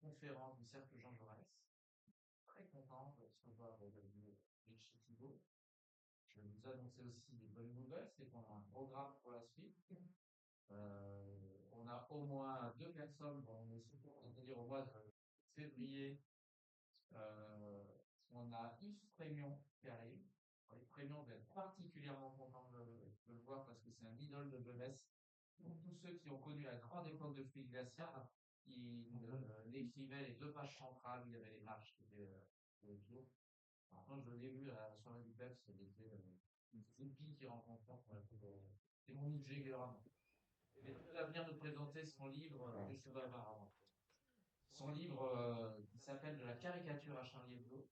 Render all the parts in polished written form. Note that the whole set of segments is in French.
conférence du Cercle Jean Jaurès. Très content de recevoir Richie Thibault. Je vais vous annoncer aussi des bonnes nouvelles, c'est qu'on a un programme pour la suite. On a au moins 2 personnes, c'est-à-dire au mois de février, on a Yves Frémion qui arrive. Yves Frémion va être particulièrement content de le voir parce que c'est un idole de jeunesse. Pour tous ceux qui ont connu la grande époque de Fluide Glacial, il écrivait les 2 pages centrales, il y avait les marches qui étaient le jour. Par contre, je l'ai vu à la soirée du PEPS, c'était une groupie qui rencontre c'est mon Mick Jagger. Il va venir nous présenter son livre, son livre qui s'appelle De la caricature à Charlie Hebdo.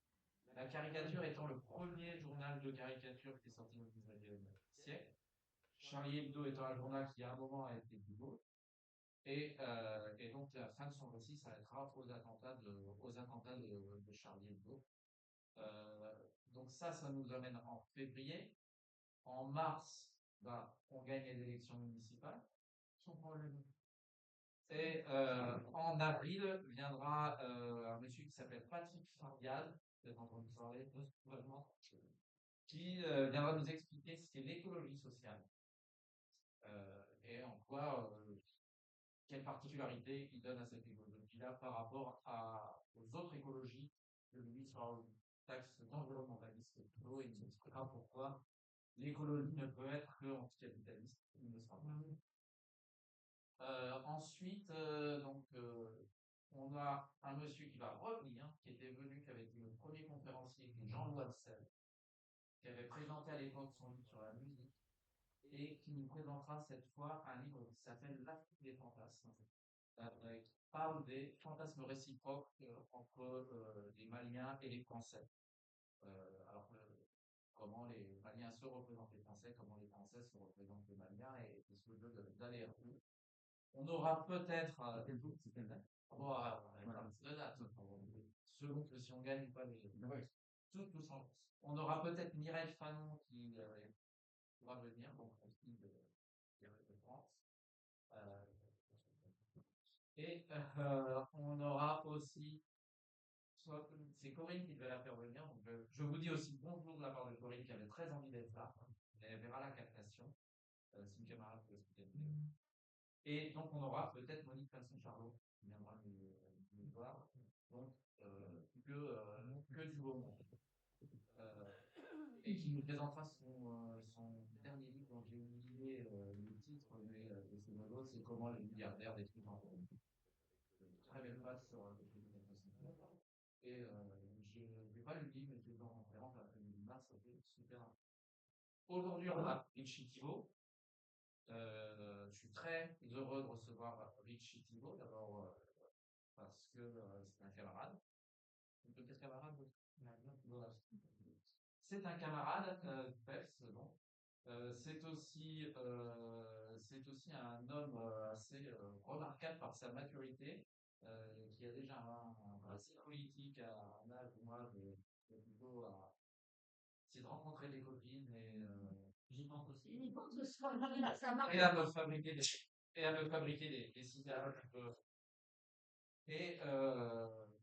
La caricature étant le premier journal de caricature qui est sorti au XIXe siècle. Charlie Hebdo étant un journal qui à un moment a été plus beau. Et donc la fin de son récit s'arrêtera aux attentats de Charlie Hebdo. Donc ça nous amène en février. En mars, on gagne les élections municipales. Et en avril viendra un monsieur qui s'appelle Patrick Fardial, peut-être entendu parler, qui viendra nous expliquer ce qu'est l'écologie sociale et en quoi, quelle particularité il donne à cette écologie-là par rapport aux autres écologies que lui sera au taxe d'environnementaliste plutôt, et il nous expliquera pourquoi l'écologie ne peut être que anticapitaliste, il ne sera pas. Ensuite, on a un monsieur qui va revenir, qui était venu, qui avait été le premier conférencier, qui est Jean-Louis Absel, qui avait présenté à l'époque son livre sur la musique, et qui nous présentera cette fois un livre qui s'appelle L'Afrique des fantasmes, qui parle des fantasmes réciproques entre les Maliens et les Français. Alors, comment les Maliens se représentent les Français, comment les Français se représentent les Maliens, et ce jeu d'aller à retour. On aura peut-être selon que si on gagne pas les tout change. On aura peut-être Mireille Fanon qui va venir, donc de France. Et on aura aussi c'est Corinne qui devait la faire venir. Donc je vous dis aussi bonjour de la part de Corinne qui avait très envie d'être là. Elle verra la captation. C'est une camarade de l'hospitalité. Et donc, on aura peut-être Monique Pinson-Charlot qui viendra nous voir. Donc, que du beau monde. Et qui nous présentera son dernier livre dont j'ai oublié le titre, mais c'est rigolo, c'est Comment les milliardaires détruisent l'emploi. Très belle page sur et je n'ai pas lu le livre, mais je l'ai en conférence à mars, c'était super. Aujourd'hui, on a Richie Thibault. Je suis très heureux de recevoir Richie Thibault, d'abord parce que c'est un camarade. Peut-être camarade C'est un camarade du PEPS, donc. C'est aussi un homme assez remarquable par sa maturité, qui a déjà un passé politique à un âge où moi, je plutôt à essayer de rencontrer des copines et j'y pense aussi. Et à me fabriquer des cigares. Et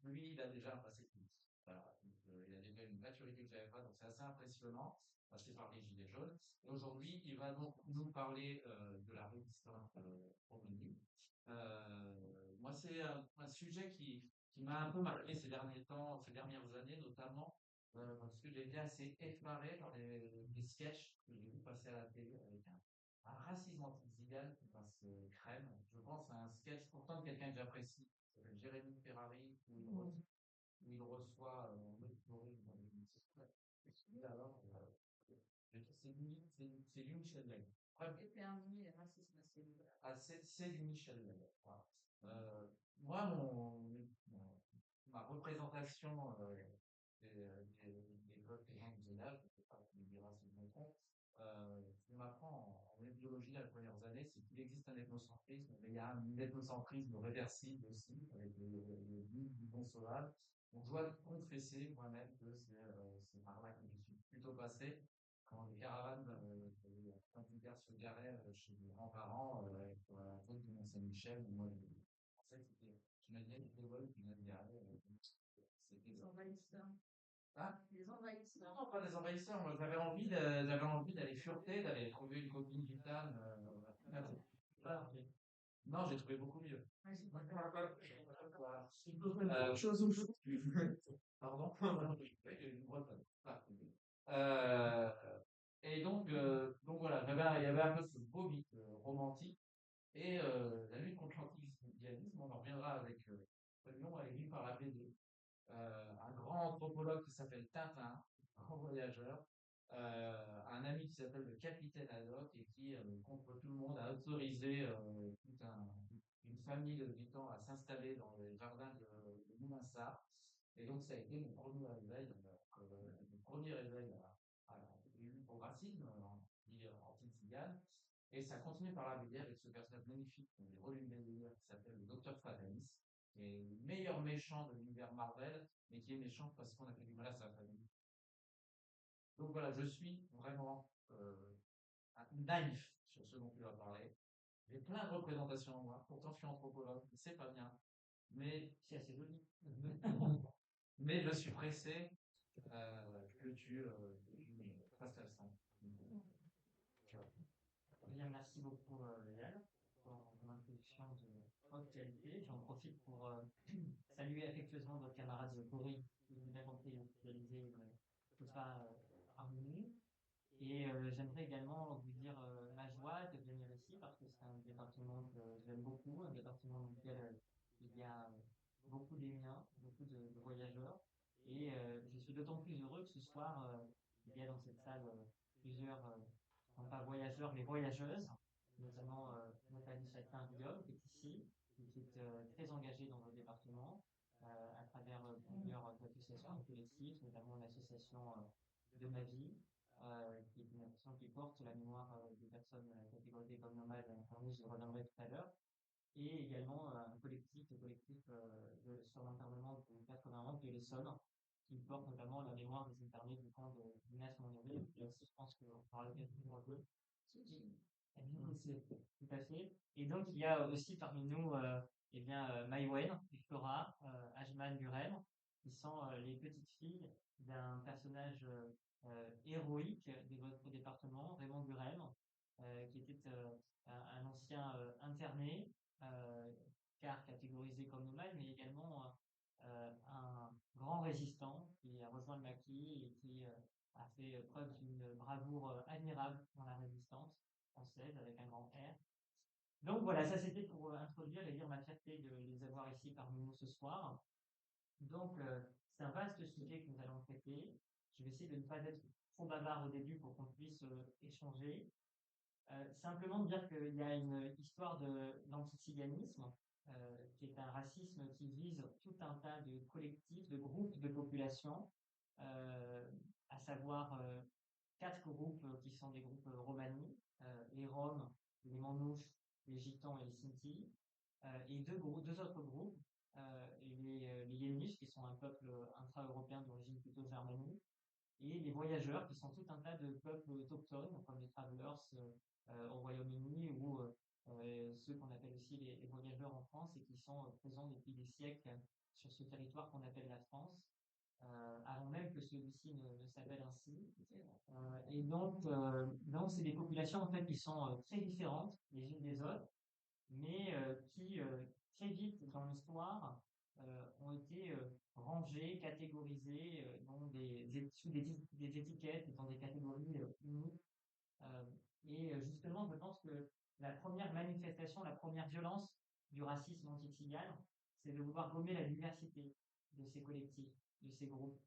lui, il a déjà un passé politique. Voilà. Il a déjà une maturité que je n'avais pas, donc c'est assez impressionnant. Passé par les Gilets jaunes. Et aujourd'hui, il va donc nous parler de la résistance au moi, c'est un sujet qui m'a un peu marqué ces derniers temps, ces dernières années notamment, parce que j'ai été assez effaré par des sketchs que j'ai vu passer à la télé avec un racisme anti-zigane qui passe crème. Je pense à un sketch pourtant de quelqu'un que j'apprécie, qui s'appelle Jérémy Ferrari, où il reçoit alors, c'est du Michel Leb. C'est du Michel Leb. Voilà. Moi, ma représentation des votes des gens du village, je ne sais pas si me dira si je me trompe, ce qu'on apprend en biologie les premières années, c'est qu'il existe un ethnocentrisme, mais il y a un ethnocentrisme réversible aussi, avec le du bon sauvage. Donc, je dois confesser moi-même que c'est par là que je suis plutôt passé. Quand les caravanes camping-cars se garaient chez mes grands-parents, pour la faute de Mont-Saint-Michel, moi, je pensais que c'était Imagine une révolte mondiale. C'était Les ça. envahisseurs. Ah, Les envahisseurs. non, pas des envahisseurs. Moi, j'avais envie d'aller fureter, d'aller trouver une copine gitane. Voilà. Non, j'ai trouvé beaucoup mieux. Chose où pardon. Oui, une Bretonne. Ah. Euh, et donc voilà, il y avait un peu ce beau mythe romantique. Et la lutte contre l'antisémitisme, on en reviendra avec le nom, elle est vue par la BD. Un grand anthropologue qui s'appelle Tintin, un grand voyageur, un ami qui s'appelle le capitaine Haddock et qui, contre tout le monde, a autorisé une famille de habitants à s'installer dans les jardins de Moulinsart. Et donc, ça a été mon premier réveil au racisme anti-tzigane. Et ça continue par la BD avec ce personnage magnifique, des volumes BD qui s'appelle le Docteur Fatalis, qui est le meilleur méchant de l'univers Marvel, mais qui est méchant parce qu'on a fait du mal à sa famille. Donc voilà, je suis vraiment naïf sur ce dont tu vas parler. J'ai plein de représentations en moi. Pourtant, je suis anthropologue, c'est pas bien, mais c'est assez joli. Mais je suis pressé que tu fasses la leçon. Bien, merci beaucoup, Léal, pour ton introduction de haute qualité. J'en profite pour saluer affectueusement votre camarade Cory, qui nous a compris réaliser tout ça parmi nous. Et j'aimerais également vous dire ma joie de venir ici parce que c'est un département que j'aime beaucoup, un département dans lequel il y a beaucoup des miens, beaucoup de voyageurs. Et je suis d'autant plus heureux que ce soir, il y a dans cette salle plusieurs, non pas voyageurs, mais voyageuses, notamment Nathalie Châtelain-Guillaume, qui est ici, et qui est très engagée dans le département à travers plusieurs associations collectives, notamment l'association de ma vie, qui est une association qui porte la mémoire des personnes catégorisées comme nomades, parmi je reviendrai tout à l'heure, et également un collectif, le collectif sur l'internement de 81 qui est l'Essonne, qui porte notamment la mémoire des internés du camp de Minas Montgomery. Et aussi, je pense qu'on parle l'occasion de tout à fait. Et donc, il y a aussi parmi nous, eh bien, Maïwen, Flora, Ajman Gurel, qui sont les petites filles d'un personnage héroïque de votre département, Raymond Gurel, qui était un ancien interné, euh, car catégorisé comme nomade, mais également un grand résistant qui a rejoint le maquis et qui a fait preuve d'une bravoure admirable dans la résistance française avec un grand R. Donc voilà, ça c'était pour introduire et dire ma fierté de les avoir ici parmi nous ce soir. Donc c'est un vaste sujet que nous allons traiter. Je vais essayer de ne pas être trop bavard au début pour qu'on puisse échanger. Simplement dire qu'il y a une histoire de l'antiziganisme, qui est un racisme qui vise tout un tas de collectifs, de groupes de population, euh, à savoir quatre groupes qui sont des groupes romani, les Roms, les Manouches, les Gitans et les Sinti, et deux autres groupes, les Yéniches, qui sont un peuple intra-européen d'origine plutôt germanique, et les voyageurs, qui sont tout un tas de peuples autochtones, comme les travelers au Royaume-Uni ou ceux qu'on appelle aussi les voyageurs en France et qui sont présents depuis des siècles sur ce territoire qu'on appelle la France, avant même que celui-ci ne s'appelle ainsi. Donc c'est des populations en fait qui sont très différentes les unes des autres, mais qui très vite dans l'histoire ont été rangés, catégorisés sous des étiquettes et dans des catégories uniques. Euh, et justement, je pense que la première manifestation, la première violence du racisme anti-tzigane, c'est de vouloir gommer la diversité de ces collectifs, de ces groupes.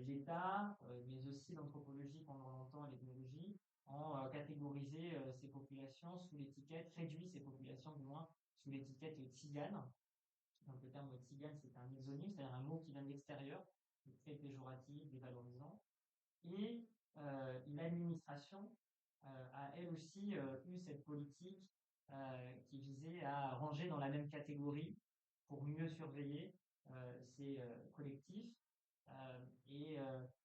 L'État, mais aussi l'anthropologie qu'on entend et l'ethnologie, ont catégorisé ces populations sous l'étiquette, réduit ces populations du moins sous l'étiquette tzigane. Donc le terme tzigane, c'est un exonyme, c'est-à-dire un mot qui vient de l'extérieur, qui est très péjoratif, dévalorisant. Et l'administration a elle aussi eu cette politique qui visait à ranger dans la même catégorie pour mieux surveiller ces collectifs.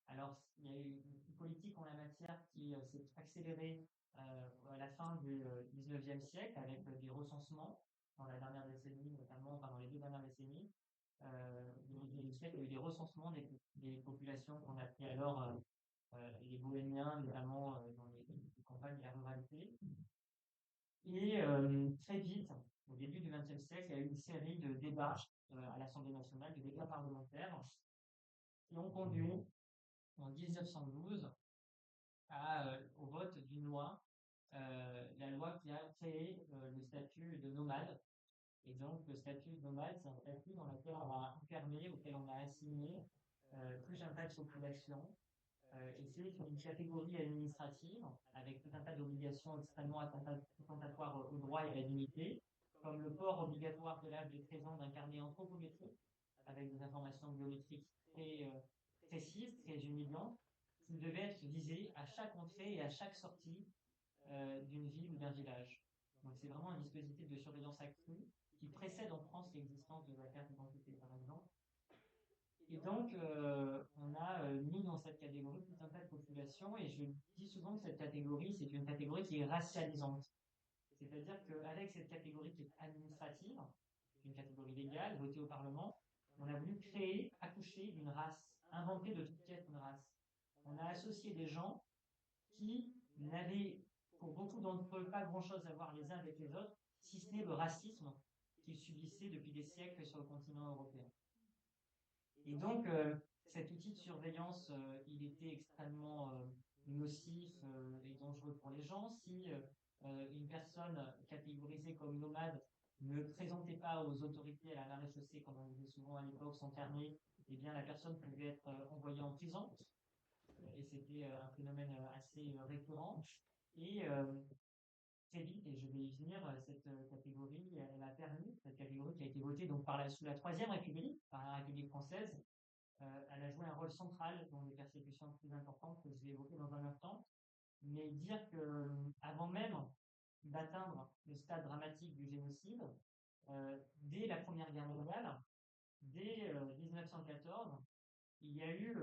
Alors, il y a eu une politique en la matière qui s'est accélérée à la fin du 19e siècle avec des recensements dans la dernière décennie, notamment pendant les 2 dernières décennies, il y a eu des recensements des populations qu'on appelait alors les bohémiens, notamment dans les campagnes et la ruralité. Et très vite, au début du XXe siècle, il y a eu une série de débats à l'Assemblée nationale, de débats parlementaires, qui ont conduit en 1912 au vote d'une loi, la loi qui a créé le statut de nomade. Et donc, le statut de nomade, c'est un statut dans lequel on a enfermé, auquel on a assigné tout un tas de populations. Et c'est une catégorie administrative avec tout un tas d'obligations extrêmement attentatoires au droit et à la dignité, comme le port obligatoire de l'âge de 13 ans d'un carnet anthropométrique avec des informations biométriques très précises, très humiliantes, qui devaient être visées à chaque entrée et à chaque sortie d'une ville ou d'un village. Donc c'est vraiment un dispositif de surveillance accrue qui précède en France l'existence de la carte d'identité, par exemple. Et donc, on a mis dans cette catégorie tout un tas de populations, et je dis souvent que cette catégorie, c'est une catégorie qui est racialisante. C'est-à-dire qu'avec cette catégorie qui est administrative, une catégorie légale, votée au Parlement, on a voulu créer, accoucher d'une race, inventer de toutes pièces une race. On a associé des gens qui n'avaient, pour beaucoup d'entre eux, pas grand-chose à voir les uns avec les autres, si ce n'est le racisme qu'ils subissaient depuis des siècles sur le continent européen. Et donc, cet outil de surveillance, il était extrêmement nocif et dangereux pour les gens. Si une personne catégorisée comme nomade ne présentait pas aux autorités à la maréchaussée, comme on disait souvent à l'époque, son carnet, eh bien la personne pouvait être envoyée en prison. Et c'était un phénomène assez récurrent. Et très vite, et je vais y venir, cette catégorie, elle a permis, cette catégorie qui a été votée donc sous la Troisième République, par la République française, elle a joué un rôle central dans les persécutions plus importantes que je vais évoquer dans un instant. Mais dire que avant même d'atteindre le stade dramatique du génocide, dès la Première Guerre mondiale, dès 1914, il y a eu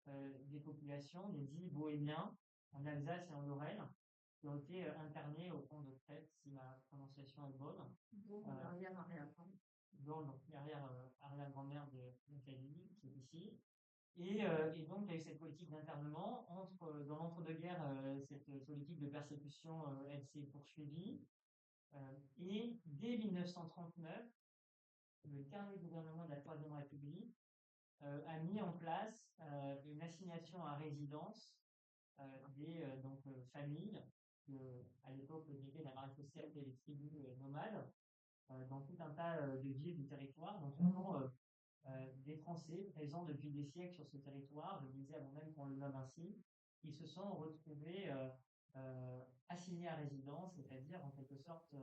des populations, des dits bohémiens, en Alsace et en Lorraine, qui ont été internés au camp de traite, si ma prononciation est bonne. Arrière-grand-mère de Nathalie, qui est ici. Et donc, il y a eu cette politique d'internement. Dans l'entre-deux-guerres, cette politique de persécution, elle s'est poursuivie. Et dès 1939, le dernier gouvernement de la Troisième République a mis en place une assignation à résidence des familles que, à l'époque, étaient la maréchaussée et les tribus nomades dans tout un tas de villes du territoire, donc vraiment des Français présents depuis des siècles sur ce territoire, je le disais avant même qu'on le nomme ainsi, qui se sont retrouvés assignés à résidence, c'est-à-dire en quelque sorte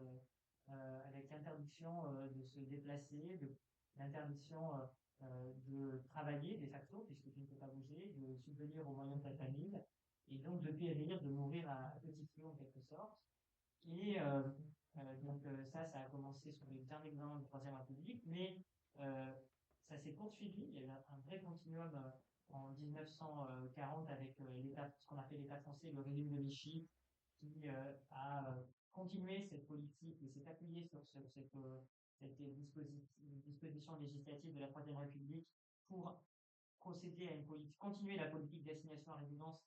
avec l'interdiction de se déplacer, l'interdiction de travailler de facto, puisque tu ne peux pas bouger, de subvenir aux moyens de ta famille, et donc de périr, de mourir à petit feu en quelque sorte. Et ça a commencé sous les derniers gouvernements de la Troisième République, mais ça s'est poursuivi. Il y a eu un vrai continuum en 1940 avec ce qu'on appelle l'État français, le régime de Vichy, qui a continué cette politique et s'est appuyé sur cette disposition législative de la Troisième République pour procéder à une politique, continuer la politique d'assignation à résidence,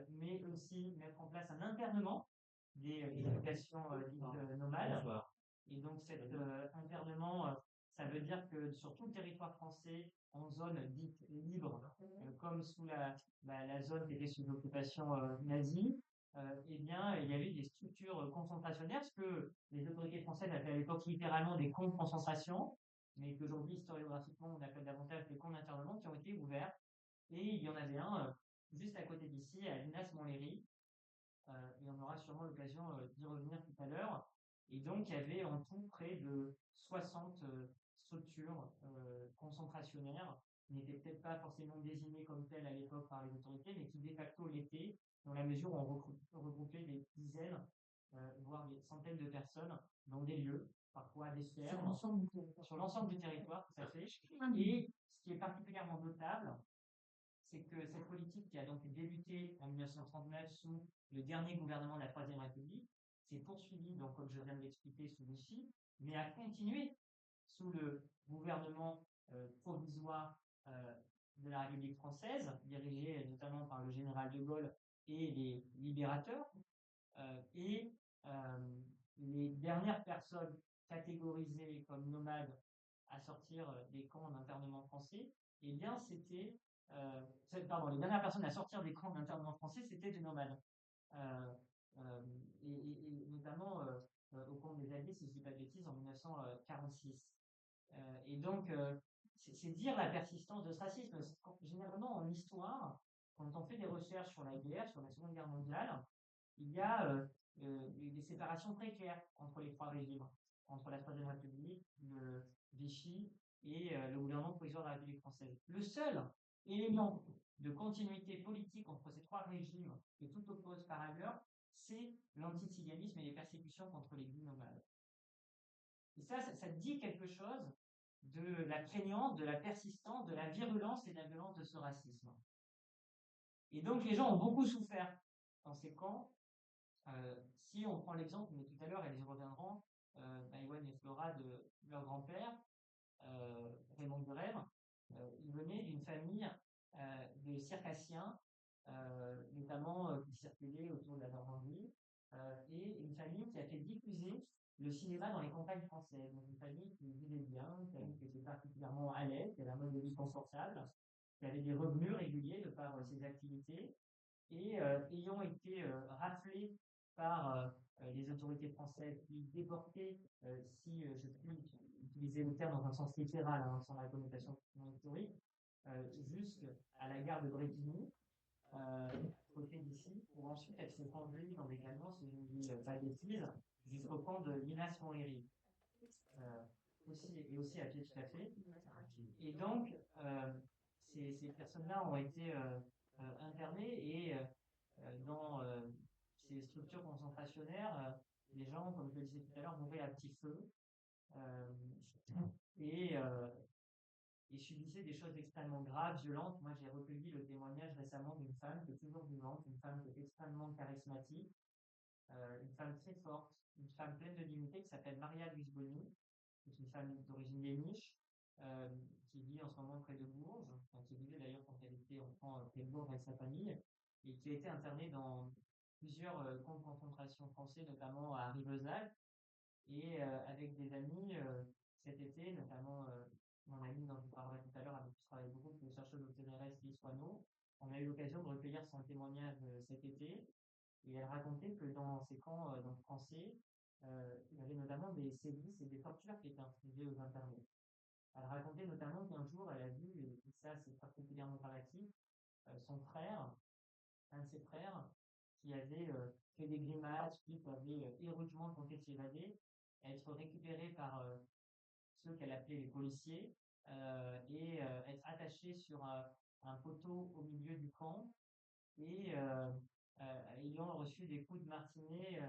mais aussi mettre en place un internement des populations dites nomades. Et donc cet internement, ça veut dire que sur tout le territoire français, en zone dite libre, comme sous la zone qui était sous l'occupation nazie, eh bien, il y avait des structures concentrationnaires, ce que les autorités françaises appelaient à l'époque littéralement des camps de concentration, mais qu'aujourd'hui, historiographiquement, on appelle davantage des camps d'internement qui ont été ouverts. Et il y en avait un juste à côté d'ici, à Linas Montlhéry, et on aura sûrement l'occasion d'y revenir tout à l'heure. Et donc, il y avait en tout près de 60 structures concentrationnaires, qui n'étaient peut-être pas forcément désignées comme telles à l'époque par les autorités, mais qui de facto l'étaient, dans la mesure où on regroupait des dizaines, voire des centaines de personnes dans des lieux, parfois des fermes, sur l'ensemble du territoire, tout à fait. Et ce qui est particulièrement notable, c'est que cette politique qui a donc débuté en 1939 sous le dernier gouvernement de la Troisième République s'est poursuivi, donc comme je viens de l'expliquer, sous Vichy, mais a continué sous le gouvernement provisoire de la République française, dirigé notamment par le général de Gaulle et les libérateurs. Et les dernières personnes catégorisées comme nomades à sortir des camps d'internement français, eh bien, les dernières personnes à sortir des camps d'internement français, c'était des nomades. Euh, et notamment au camp des Alliés, si je ne dis pas de bêtises, en 1946. Et donc, c'est dire la persistance de ce racisme. Généralement, en histoire, quand on fait des recherches sur la guerre, sur la Seconde Guerre mondiale, il y a des séparations très claires entre les trois régimes, entre la Troisième République, le Vichy et le gouvernement provisoire de la République française. Le seul élément de continuité politique entre ces trois régimes que tout oppose par ailleurs, c'est l'antiziganisme et les persécutions contre les groupes nomades. Et ça dit quelque chose de la prégnance, de la persistance, de la virulence et de la violence de ce racisme. Et donc les gens ont beaucoup souffert dans ces camps. Si on prend l'exemple, mais tout à l'heure elles y reviendront, Maïwenn et Flora de leur grand-père, Raymond Burel, ils venaient d'une famille de circassiens, notamment qui circulaient autour de la Normandie, et une famille qui a fait diffuser le cinéma dans les campagnes françaises. Donc une famille qui vivait bien, une famille qui était particulièrement à l'aise, qui avait un mode de vie confortable, qui avait des revenus réguliers de par ses activités, et ayant été raflés par les autorités françaises, puis déportés, si je puis utiliser le terme dans un sens littéral, hein, sans la connotation historique, jusqu'à la gare de Brétigny, côté d'ici, pour ensuite être conduits dans des camions, si je ne dis pas de bêtises, jusqu'au camp de Linas Montlhéry. Aussi à pied tout à fait. Et donc, ces personnes-là ont été internées et dans ces structures concentrationnaires, les gens, comme je le disais tout à l'heure, mouraient à petit feu et subissaient des choses extrêmement graves, violentes. Moi, j'ai recueilli le témoignage récemment d'une femme qui est toujours vivante, une femme qui est extrêmement charismatique, une femme très forte, une femme pleine de dignité qui s'appelle Maria Louise Boni, qui est une femme d'origine yéniche, qui vit en ce moment près de Bourges, qui vivait d'ailleurs quand elle était enfant près de Bourges avec sa famille, et qui a été internée dans plusieurs camps de concentration français, notamment à Rivesaltes, et avec des amis cet été, notamment mon ami dont je vous parlerai tout à l'heure, avec qui je travaille beaucoup, qui est chercheuse au CNRS, Lise Soineau, on a eu l'occasion de recueillir son témoignage cet été, et elle racontait que dans ces camps français, il y avait notamment des sévices et des tortures qui étaient infligées aux internés. Elle racontait notamment qu'un jour, elle a vu, et ça c'est particulièrement dramatique, son frère, un de ses frères, qui avait fait des grimaces, qui avait héroïquement tenté de s'évader, être récupéré par ceux qu'elle appelait les policiers et être attaché sur un poteau au milieu du camp et ayant reçu des coups de martinet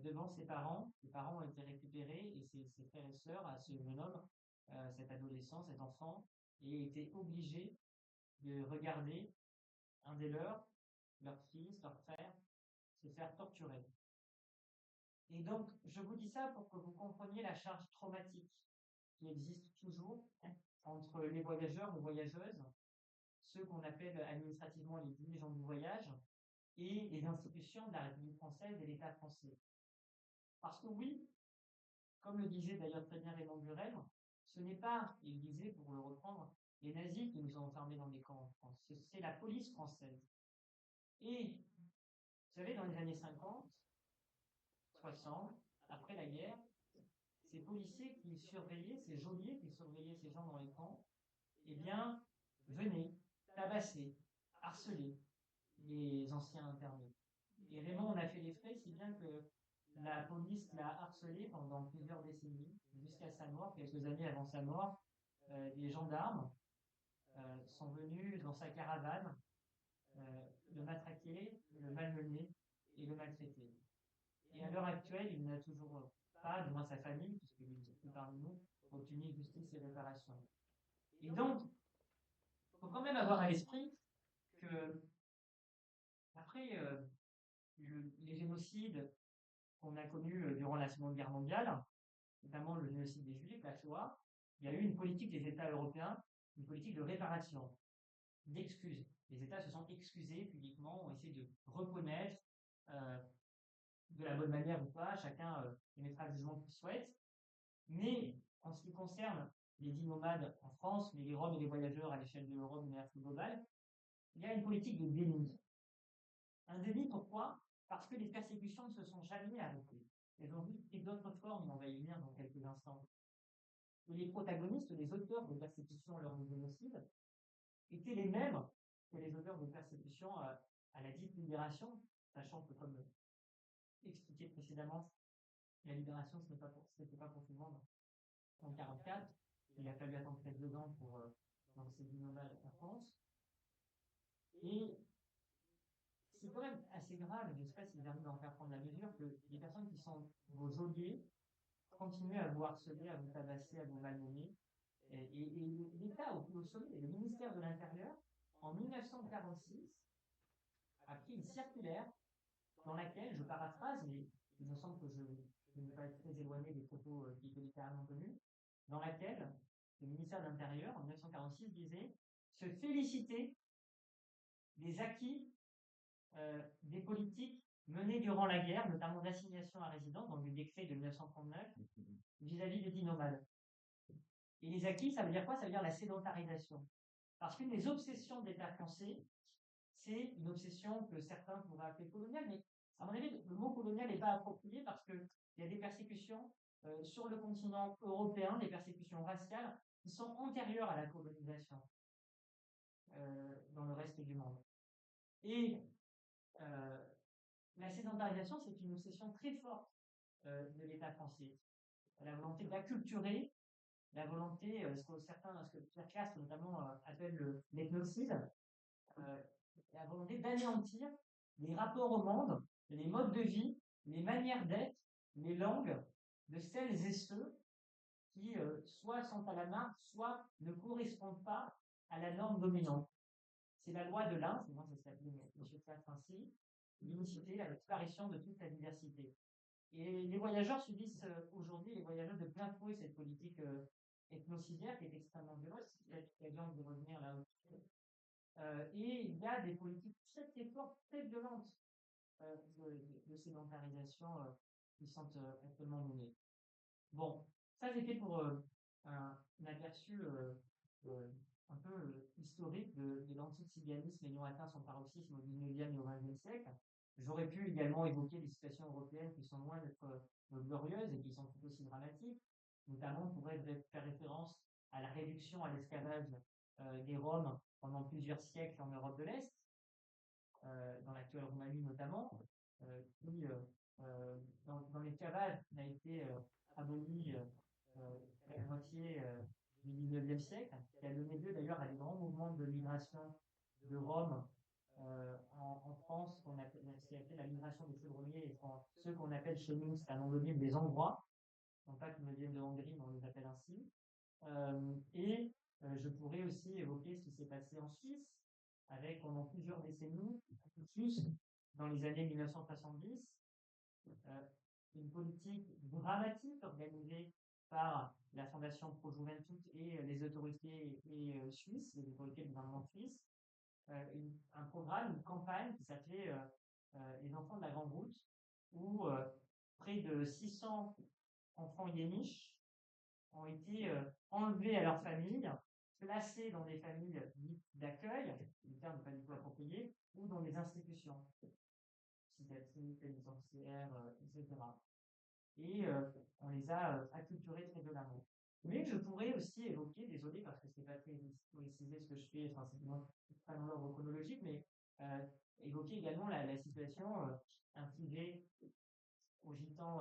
devant ses parents. Les parents ont été récupérés et ses frères et sœurs, à ce jeune homme, cet adolescent, cet enfant, et étaient obligés de regarder un des leurs, leur fils, leur frère, se faire torturer. Et donc, je vous dis ça pour que vous compreniez la charge traumatique qui existe toujours entre les voyageurs ou voyageuses, ceux qu'on appelle administrativement les dirigeants du voyage, et les institutions de la République française et l'État français. Parce que oui, comme le disait d'ailleurs très bien Raymond Burel, ce n'est pas, il disait pour le reprendre, les nazis qui nous ont enfermés dans des camps en France, c'est la police française. Et vous savez, dans les années 50, 60, après la guerre, ces policiers qui surveillaient, ces geôliers qui surveillaient ces gens dans les camps, eh bien, venaient tabasser, harceler les anciens internés. Et Raymond en a fait les frais, si bien que la police l'a harcelé pendant plusieurs décennies, jusqu'à sa mort, quelques années avant sa mort. Des gendarmes sont venus dans sa caravane le matraquer, le malmener et le maltraiter. Et à l'heure actuelle, il n'a toujours pas, du moins sa famille, puisqu'il n'est plus parmi nous, obtenu justice et réparation. Et donc, il faut quand même avoir à l'esprit que, après les génocides qu'on a connu durant la Seconde Guerre mondiale, notamment le génocide des Juifs, la Shoah, il y a eu une politique des États européens, une politique de réparation, d'excuses. Les États se sont excusés publiquement, ont essayé de reconnaître euh, de la bonne manière ou pas, chacun émettra le jugement qu'il souhaite. Mais en ce qui concerne les dits nomades en France, mais les Roms et les voyageurs à l'échelle de l'Europe de manière plus globale, il y a une politique de déni. Un déni, pourquoi? Parce que les persécutions ne se sont jamais arrêtées. Elles ont juste pris d'autres formes, on va y venir dans quelques instants. Et les protagonistes, les auteurs de persécutions lors du génocide, étaient les mêmes que les auteurs de persécutions à la dite libération, sachant que, comme expliqué précédemment, la libération, ce n'était pas pour tout le monde. En 1944, il a fallu attendre près de 2 ans pour lancer du nomade en France. Et c'est quand même assez grave, je ne sais pas si j'arrive à en faire prendre la mesure, que les personnes qui sont vos geôliers continuent à vous harceler, à vous tabasser, à vous malmener. Et l'État au plus haut sommet, le ministère de l'Intérieur, en 1946, a pris une circulaire dans laquelle, je paraphrase, mais il me semble que je ne vais pas être très éloigné des propos qui étaient littéralement tenus, dans laquelle le ministère de l'Intérieur, en 1946, disait se féliciter des acquis des politiques menées durant la guerre, notamment d'assignation à résidence, dans le décret de 1939, vis-à-vis des dits nomades. Et les acquis, ça veut dire quoi? Ça veut dire la sédentarisation. Parce qu'une des obsessions de l'État français, c'est une obsession que certains pourraient appeler coloniale, mais à mon avis, le mot colonial n'est pas approprié parce qu'il y a des persécutions sur le continent européen, des persécutions raciales, qui sont antérieures à la colonisation dans le reste du monde. Et la sédentarisation, c'est une obsession très forte de l'État français. La volonté d'acculturer, la volonté, ce que Pierre Clastres notamment appelle l'ethnocide, la volonté d'anéantir les rapports au monde, les modes de vie, les manières d'être, les langues de celles et ceux qui soit sont à la marge, soit ne correspondent pas à la norme dominante. C'est la loi de l'un, c'est moi ça s'appelle M. Clastres ainsi, l'unicité, la disparition de toute la diversité. Et les voyageurs subissent aujourd'hui, les voyageurs de plein fouet, cette politique ethnocidaire qui est extrêmement violente, c'est l'occasion de revenir là aussi. Et il y a des politiques très fortes, très violentes de sédentarisation qui sont actuellement menées. Bon, ça c'était pour un aperçu un peu historique de l'antiziganisme ayant atteint son paroxysme au 19e et au 20e siècle. J'aurais pu également évoquer des situations européennes qui sont loin d'être glorieuses et qui sont tout aussi dramatiques. Notamment, on pourrait faire référence à la réduction à l'esclavage des Roms pendant plusieurs siècles en Europe de l'Est, dans l'actuelle Roumanie notamment, qui, dans l'esclavage, n'a été aboli à la moitié du 19e siècle, qui a donné lieu d'ailleurs à des grands mouvements de migration de Roms en France, ce qu'on appelle la migration des chaudronniers, et ceux qu'on appelle chez nous, c'est un anonyme des Hongrois, non pas qu'ils me viennent de Hongrie, mais on les appelle ainsi. Je pourrais aussi évoquer ce qui s'est passé en Suisse, avec pendant plusieurs décennies, plus dans les années 1970, une politique dramatique organisée par la Fondation Pro Juventud et les autorités suisses, les autorités du gouvernement suisse, un programme, une campagne qui s'appelait Les enfants de la Grande Route, où près de 600 enfants yéniches ont été enlevés à leur famille, placés dans des familles dites d'accueil, le terme n'est pas du tout approprié, ou dans des institutions psychiatriques, pénitentiaires, etc. Et on les a acculturés très violemment. Mais je pourrais aussi évoquer, désolé parce que c'est pas très précisé ce que je fais, enfin c'est pas dans l'ordre chronologique, mais évoquer également la situation infligée aux gitans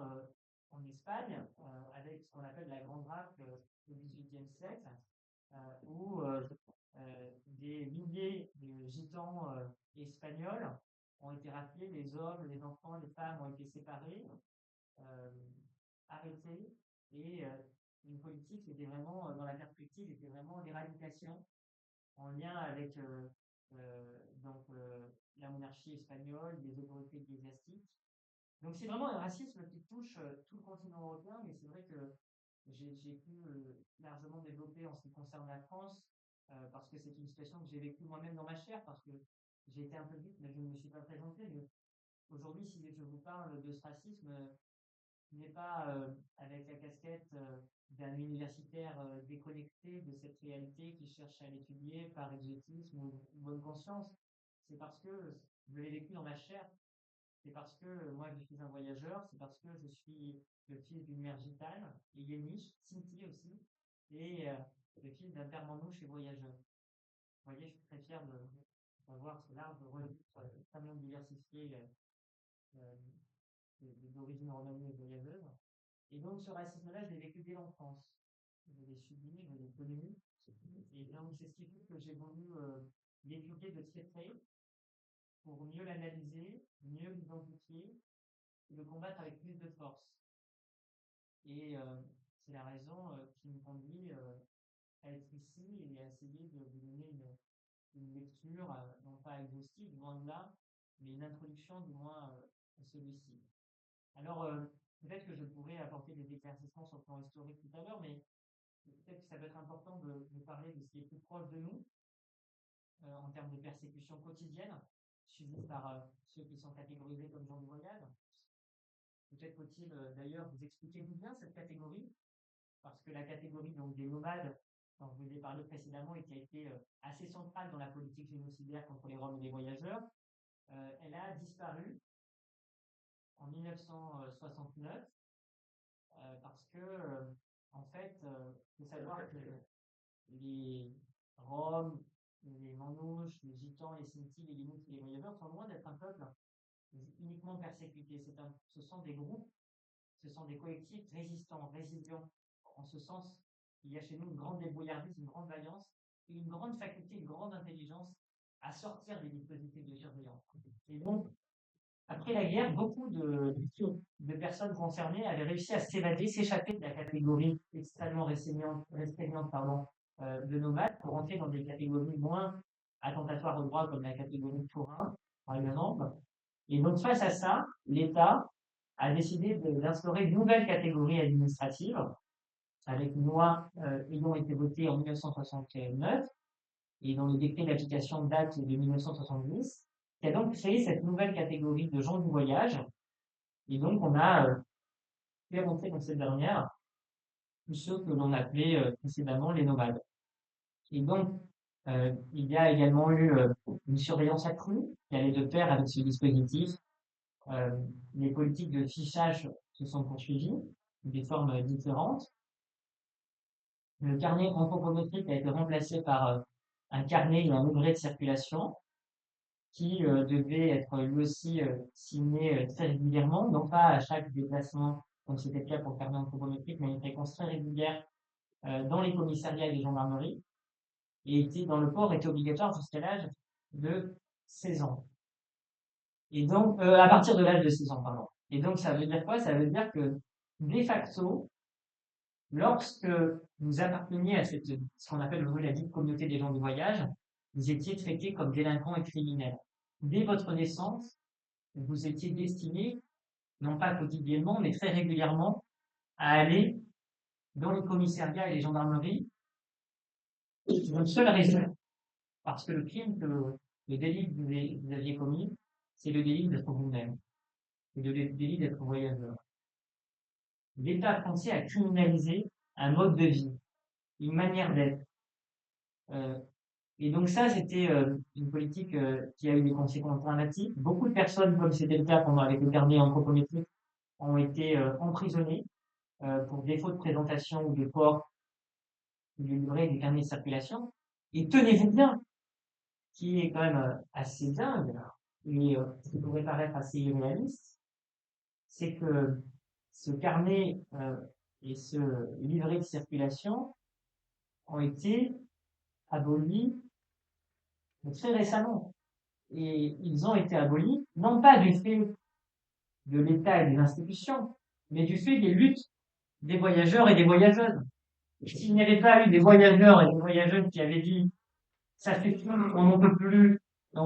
en Espagne, avec ce qu'on appelle la grande rafle du XVIIIe siècle, où des milliers de gitans espagnols ont été raflés, les hommes, les enfants, les femmes ont été séparés, arrêtés, et une politique qui était vraiment, dans la perspective, était vraiment l'éradication en lien avec la monarchie espagnole, les autorités ecclésiastiques, Donc c'est vraiment un racisme qui touche tout le continent européen, mais c'est vrai que j'ai pu largement développer en ce qui concerne la France, parce que c'est une situation que j'ai vécue moi-même dans ma chair, parce que j'ai été un peu vite, mais je ne me suis pas présenté. Mais aujourd'hui, si je vous parle de ce racisme, ce n'est pas avec la casquette d'un universitaire déconnecté de cette réalité qui cherche à l'étudier par exotisme ou bonne conscience. C'est parce que je l'ai vécu dans ma chair. C'est parce que moi je suis un voyageur, c'est parce que je suis le fils d'une mère gitane et yéniche, Sinti aussi, et le fils d'un père manouche et voyageur. Vous voyez, je suis très fier d'avoir ce large registre extrêmement diversifié euh, d'origine romane et voyageuse. Et donc ce racisme-là, je l'ai vécu dès l'enfance. Je l'ai subi, je l'ai connu. Et donc c'est ce qui fait que j'ai voulu l'étudier de très près pour mieux l'analyser, mieux l'identifier et le combattre avec plus de force. Et c'est la raison qui me conduit à être ici et à essayer de vous donner une lecture, non pas exhaustive, loin de là, mais une introduction du moins à celui-ci. Alors, peut-être que je pourrais apporter des éclaircissements sur le plan historique tout à l'heure, mais peut-être que ça peut être important de parler de ce qui est plus proche de nous, en termes de persécution quotidienne, suivies par ceux qui sont catégorisés comme gens du voyage. Peut-être faut-il d'ailleurs vous expliquer d'où vient cette catégorie, parce que la catégorie donc, des nomades, dont je vous ai parlé précédemment et qui a été assez centrale dans la politique génocidaire contre les Roms et les voyageurs, elle a disparu en 1969 parce que, en fait, il faut savoir que les Roms, les Manouches, les Gitans, les Sinti, les Inuits et les voyageurs sont loin d'être un peuple uniquement persécuté. Ce sont des groupes, ce sont des collectifs résistants, résilients. En ce sens, il y a chez nous une grande débrouillardise, une grande vaillance et une grande faculté, une grande intelligence à sortir des dispositifs de surveillance. Et donc, après la guerre, beaucoup de personnes concernées avaient réussi à s'évader, s'échapper de la catégorie extrêmement restreignante de nomades pour entrer dans des catégories moins attentatoires au droit comme la catégorie de forain, par exemple. Et donc, face à ça, l'État a décidé d'instaurer une nouvelle catégorie administrative avec une loi ayant été votée en 1969 et dont le décret d'application date de 1970, qui a donc créé cette nouvelle catégorie de gens du voyage. Et donc, on a fait rentrer dans cette dernière tous ceux que l'on appelait précédemment les nomades. Et donc, il y a également eu une surveillance accrue qui allait de pair avec ce dispositif. Les politiques de fichage se sont poursuivies, des formes différentes. Le carnet anthropométrique a été remplacé par un carnet et un livret de circulation qui devait être lui aussi signé très régulièrement, non pas à chaque déplacement, comme c'était le cas pour le carnet anthropométrique, mais une fréquence très régulière dans les commissariats et les gendarmeries, et dans le port était obligatoire jusqu'à l'âge de 16 ans. Et donc, à partir de l'âge de 16 ans, pardon. Et donc, ça veut dire quoi? Ça veut dire que, de facto, lorsque vous apparteniez à ce qu'on appelle aujourd'hui la dite communauté des gens du voyage, vous étiez traités comme délinquants et criminels. Dès votre naissance, vous étiez destiné, non pas quotidiennement, mais très régulièrement, à aller dans les commissariats et les gendarmeries pour une seule raison. Parce que le crime, le délit que vous aviez commis, c'est le délit d'être vous-même. C'est le délit d'être voyageur. L'État français a criminalisé un mode de vie, une manière d'être. Et donc ça, c'était une politique qui a eu des conséquences dramatiques. Beaucoup de personnes, comme c'était le cas avec le carnet anthropométrique, ont été emprisonnées pour défaut de présentation ou de port du livret du carnet de circulation. Et tenez-vous bien, qui est quand même assez dingue, et qui pourrait paraître assez irréaliste, c'est que ce carnet et ce livret de circulation ont été abolis très récemment. Et ils ont été abolis, non pas du fait de l'État et des institutions, mais du fait des luttes des voyageurs et des voyageuses. S'il n'y avait pas eu des voyageurs et des voyageuses qui avaient dit ça suffit, on ne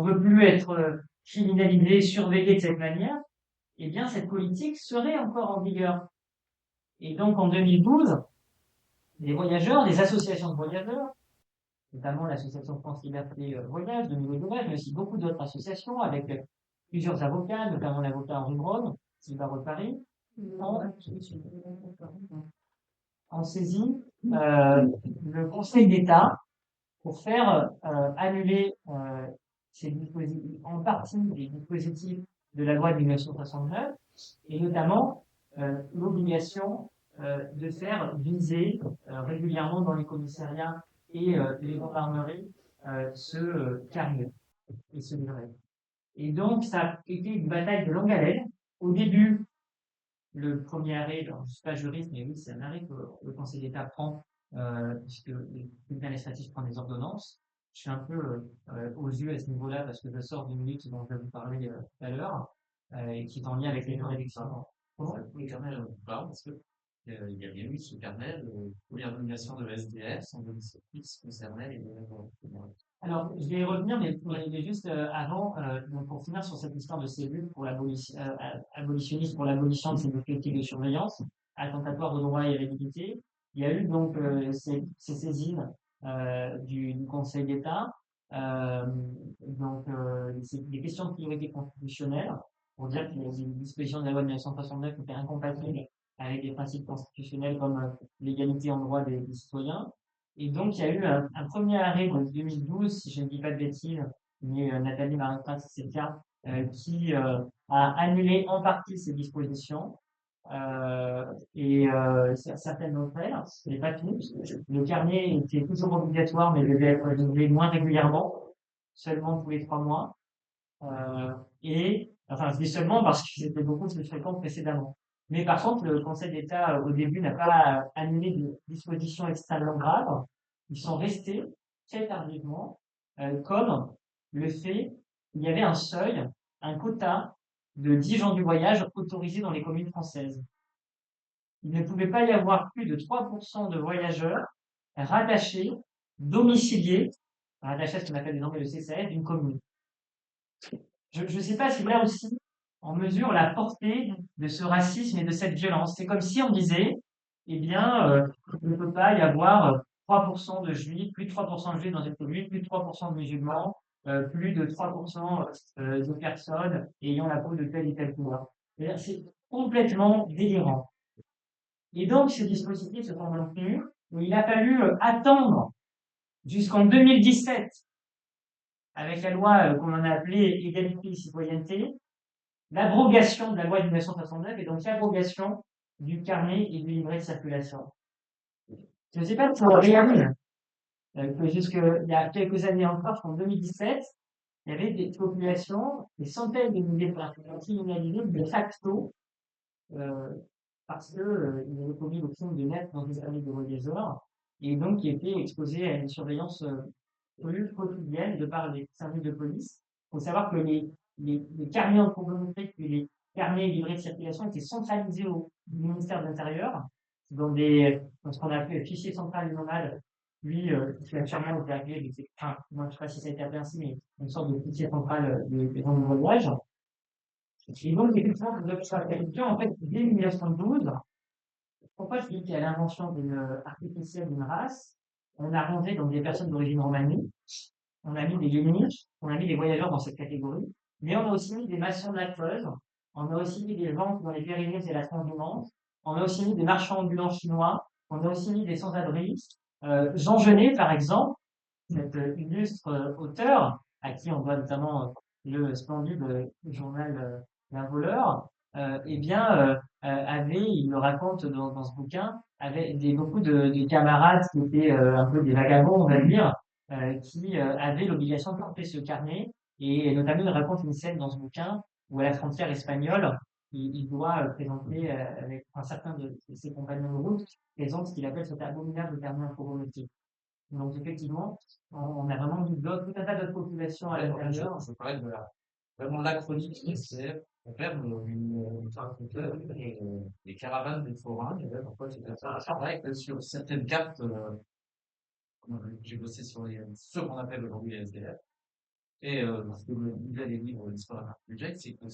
veut plus être criminalisé, surveillé de cette manière, eh bien, cette politique serait encore en vigueur. Et donc, en 2012, les voyageurs, les associations de voyageurs, notamment l'association France Liberté Voyage de Nouveau Voyage, mais aussi beaucoup d'autres associations avec plusieurs avocats, notamment l'avocat Henri Braun, qui va Paris, en saisie le Conseil d'État pour faire annuler en partie les dispositifs de la loi de 1969 et notamment l'obligation de faire viser régulièrement dans les commissariats et les gendarmeries ce carnet et ce livret. Et donc, ça a été une bataille de longue haleine. Au début, le premier arrêt, alors, je ne suis pas juriste, mais oui, c'est un arrêt que le Conseil d'État prend, puisque le tribunal administratif prend des ordonnances. Je suis un peu aux yeux à ce niveau-là parce que je sors d'une lutte dont je vais vous parler tout à l'heure, et qui est en lien avec les juridictions. Oui, carnet, on parle parce que il y a bien eu ce carnet de première nomination de SDF, sans domicile fixe concernait les Alors, je vais y revenir, mais juste avant, donc pour finir sur cette histoire de cellules pour abolitionniste pour l'abolition de ces politiques de surveillance, attentatoire aux droits et à l'égalité, il y a eu donc ces saisines du Conseil d'État, euh, donc c'est des questions de priorité constitutionnelle, pour dire qu'il y a des dispositions de la loi de 1969 qui étaient incompatibles avec des principes constitutionnels comme l'égalité en droit des citoyens. Et donc, il y a eu un premier arrêt en 2012, si je ne dis pas de bêtises, mais Nathalie Marin-Prince, c'est le cas, qui a annulé en partie ces dispositions. Certaines d'entre elles, mais pas toutes. Le carnet était toujours obligatoire, mais devait être renouvelé moins régulièrement, seulement tous les 3 mois. Enfin, je dis seulement parce que c'était beaucoup plus fréquent précédemment. Mais par contre, le Conseil d'État, au début, n'a pas annulé des dispositions extrêmement graves. Ils sont restés très tardivement, comme le fait qu'il y avait un seuil, un quota de 10 gens du voyage autorisés dans les communes françaises. Il ne pouvait pas y avoir plus de 3% de voyageurs rattachés, domiciliés, rattachés à ce qu'on appelle désormais le CCAF d'une commune. Je ne sais pas si là aussi, on mesure la portée de ce racisme et de cette violence. C'est comme si on disait, eh bien, il ne peut pas y avoir 3% de juifs, plus de 3% de juifs dans cette commune, plus de 3% de musulmans, plus de 3% de personnes ayant la peau de telle et telle couleur. C'est complètement délirant. Et donc, ces dispositifs se sont maintenus. Il a fallu attendre jusqu'en 2017 avec la loi qu'on en a appelée égalité et citoyenneté, l'abrogation de la loi de 1969 et donc l'abrogation du carnet et du livret de circulation. Je ne sais pas si vous réalisez que jusqu'il y a quelques années encore, en 2017, il y avait des populations, des centaines de milliers de personnes criminalisées de facto, parce que ils avaient commis le crime de naître dans une famille de voyageurs, et donc qui étaient exposés à une surveillance quotidienne de par les services de police. Il faut savoir que les carnets anthropométriques et les carnets livrés de circulation étaient centralisés au ministère de l'Intérieur, dans ce qu'on appelle fichier central du nomade, lui, qui a sûrement été appelé, enfin, moi je ne sais pas si ça a été appelé ainsi, mais une sorte de fichier central des gens de voyage. Et donc, effectivement, pour la question, en fait, dès 1912, pourquoi je dis qu'il y a l'invention artificielle d'une race, on a rangé donc des personnes d'origine romanie, on a mis des Yéménites, on a mis des voyageurs dans cette catégorie, mais on a aussi mis des maçons de la Creuse, on a aussi mis des gens dans les Pyrénées et la Transhumance, on a aussi mis des marchands ambulants chinois, on a aussi mis des sans-abri. Jean Genet, par exemple, cet illustre auteur, à qui on doit notamment le splendide journal d'un voleur, eh bien, il le raconte dans ce bouquin, avait beaucoup de camarades qui étaient un peu des vagabonds, on va dire, qui avaient l'obligation de porter ce carnet. Et notamment, il raconte une scène dans ce bouquin où, à la frontière espagnole, il doit présenter, avec un certain de ses compagnons de route, présente ce qu'il appelle cet abominable carnet informatique. Donc, effectivement, on a vraiment mis tout un tas d'autres populations à l'intérieur. Je parlais de vraiment l'acronyme SCF. On perd les caravanes des forains. Pourquoi c'est vrai que sur certaines cartes, j'ai bossé sur ceux qu'on appelle aujourd'hui les SDF. Et ce que me disaient les livres d'histoire de la République, c'est que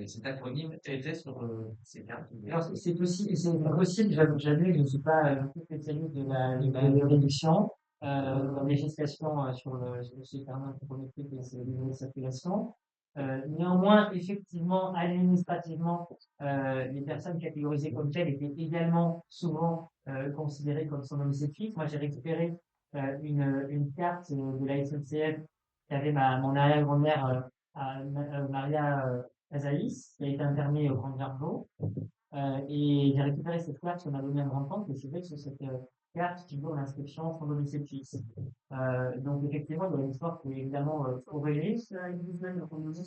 cet acronyme était sur ces cartes. Alors, c'est possible, j'avoue que je ne suis pas spécialiste de la réduction, de la législation sur le supermarché économique et ses lignes de circulation. Néanmoins, effectivement, administrativement, les personnes catégorisées comme telles étaient également souvent considérées comme sans domicile fixe. Moi, j'ai récupéré une carte de la SNCF qui avait mon arrière-grand-mère Maria Azaïs, qui a été internée au Grand Jargeau. Et j'ai récupéré cette carte qu'on m'a donné à me rendre compte, et c'est vrai que sur cette carte figure l'inscription sans domicile fixe. Donc effectivement, il y a une histoire qui est évidemment corrélée. Ça existe même, comme on dit,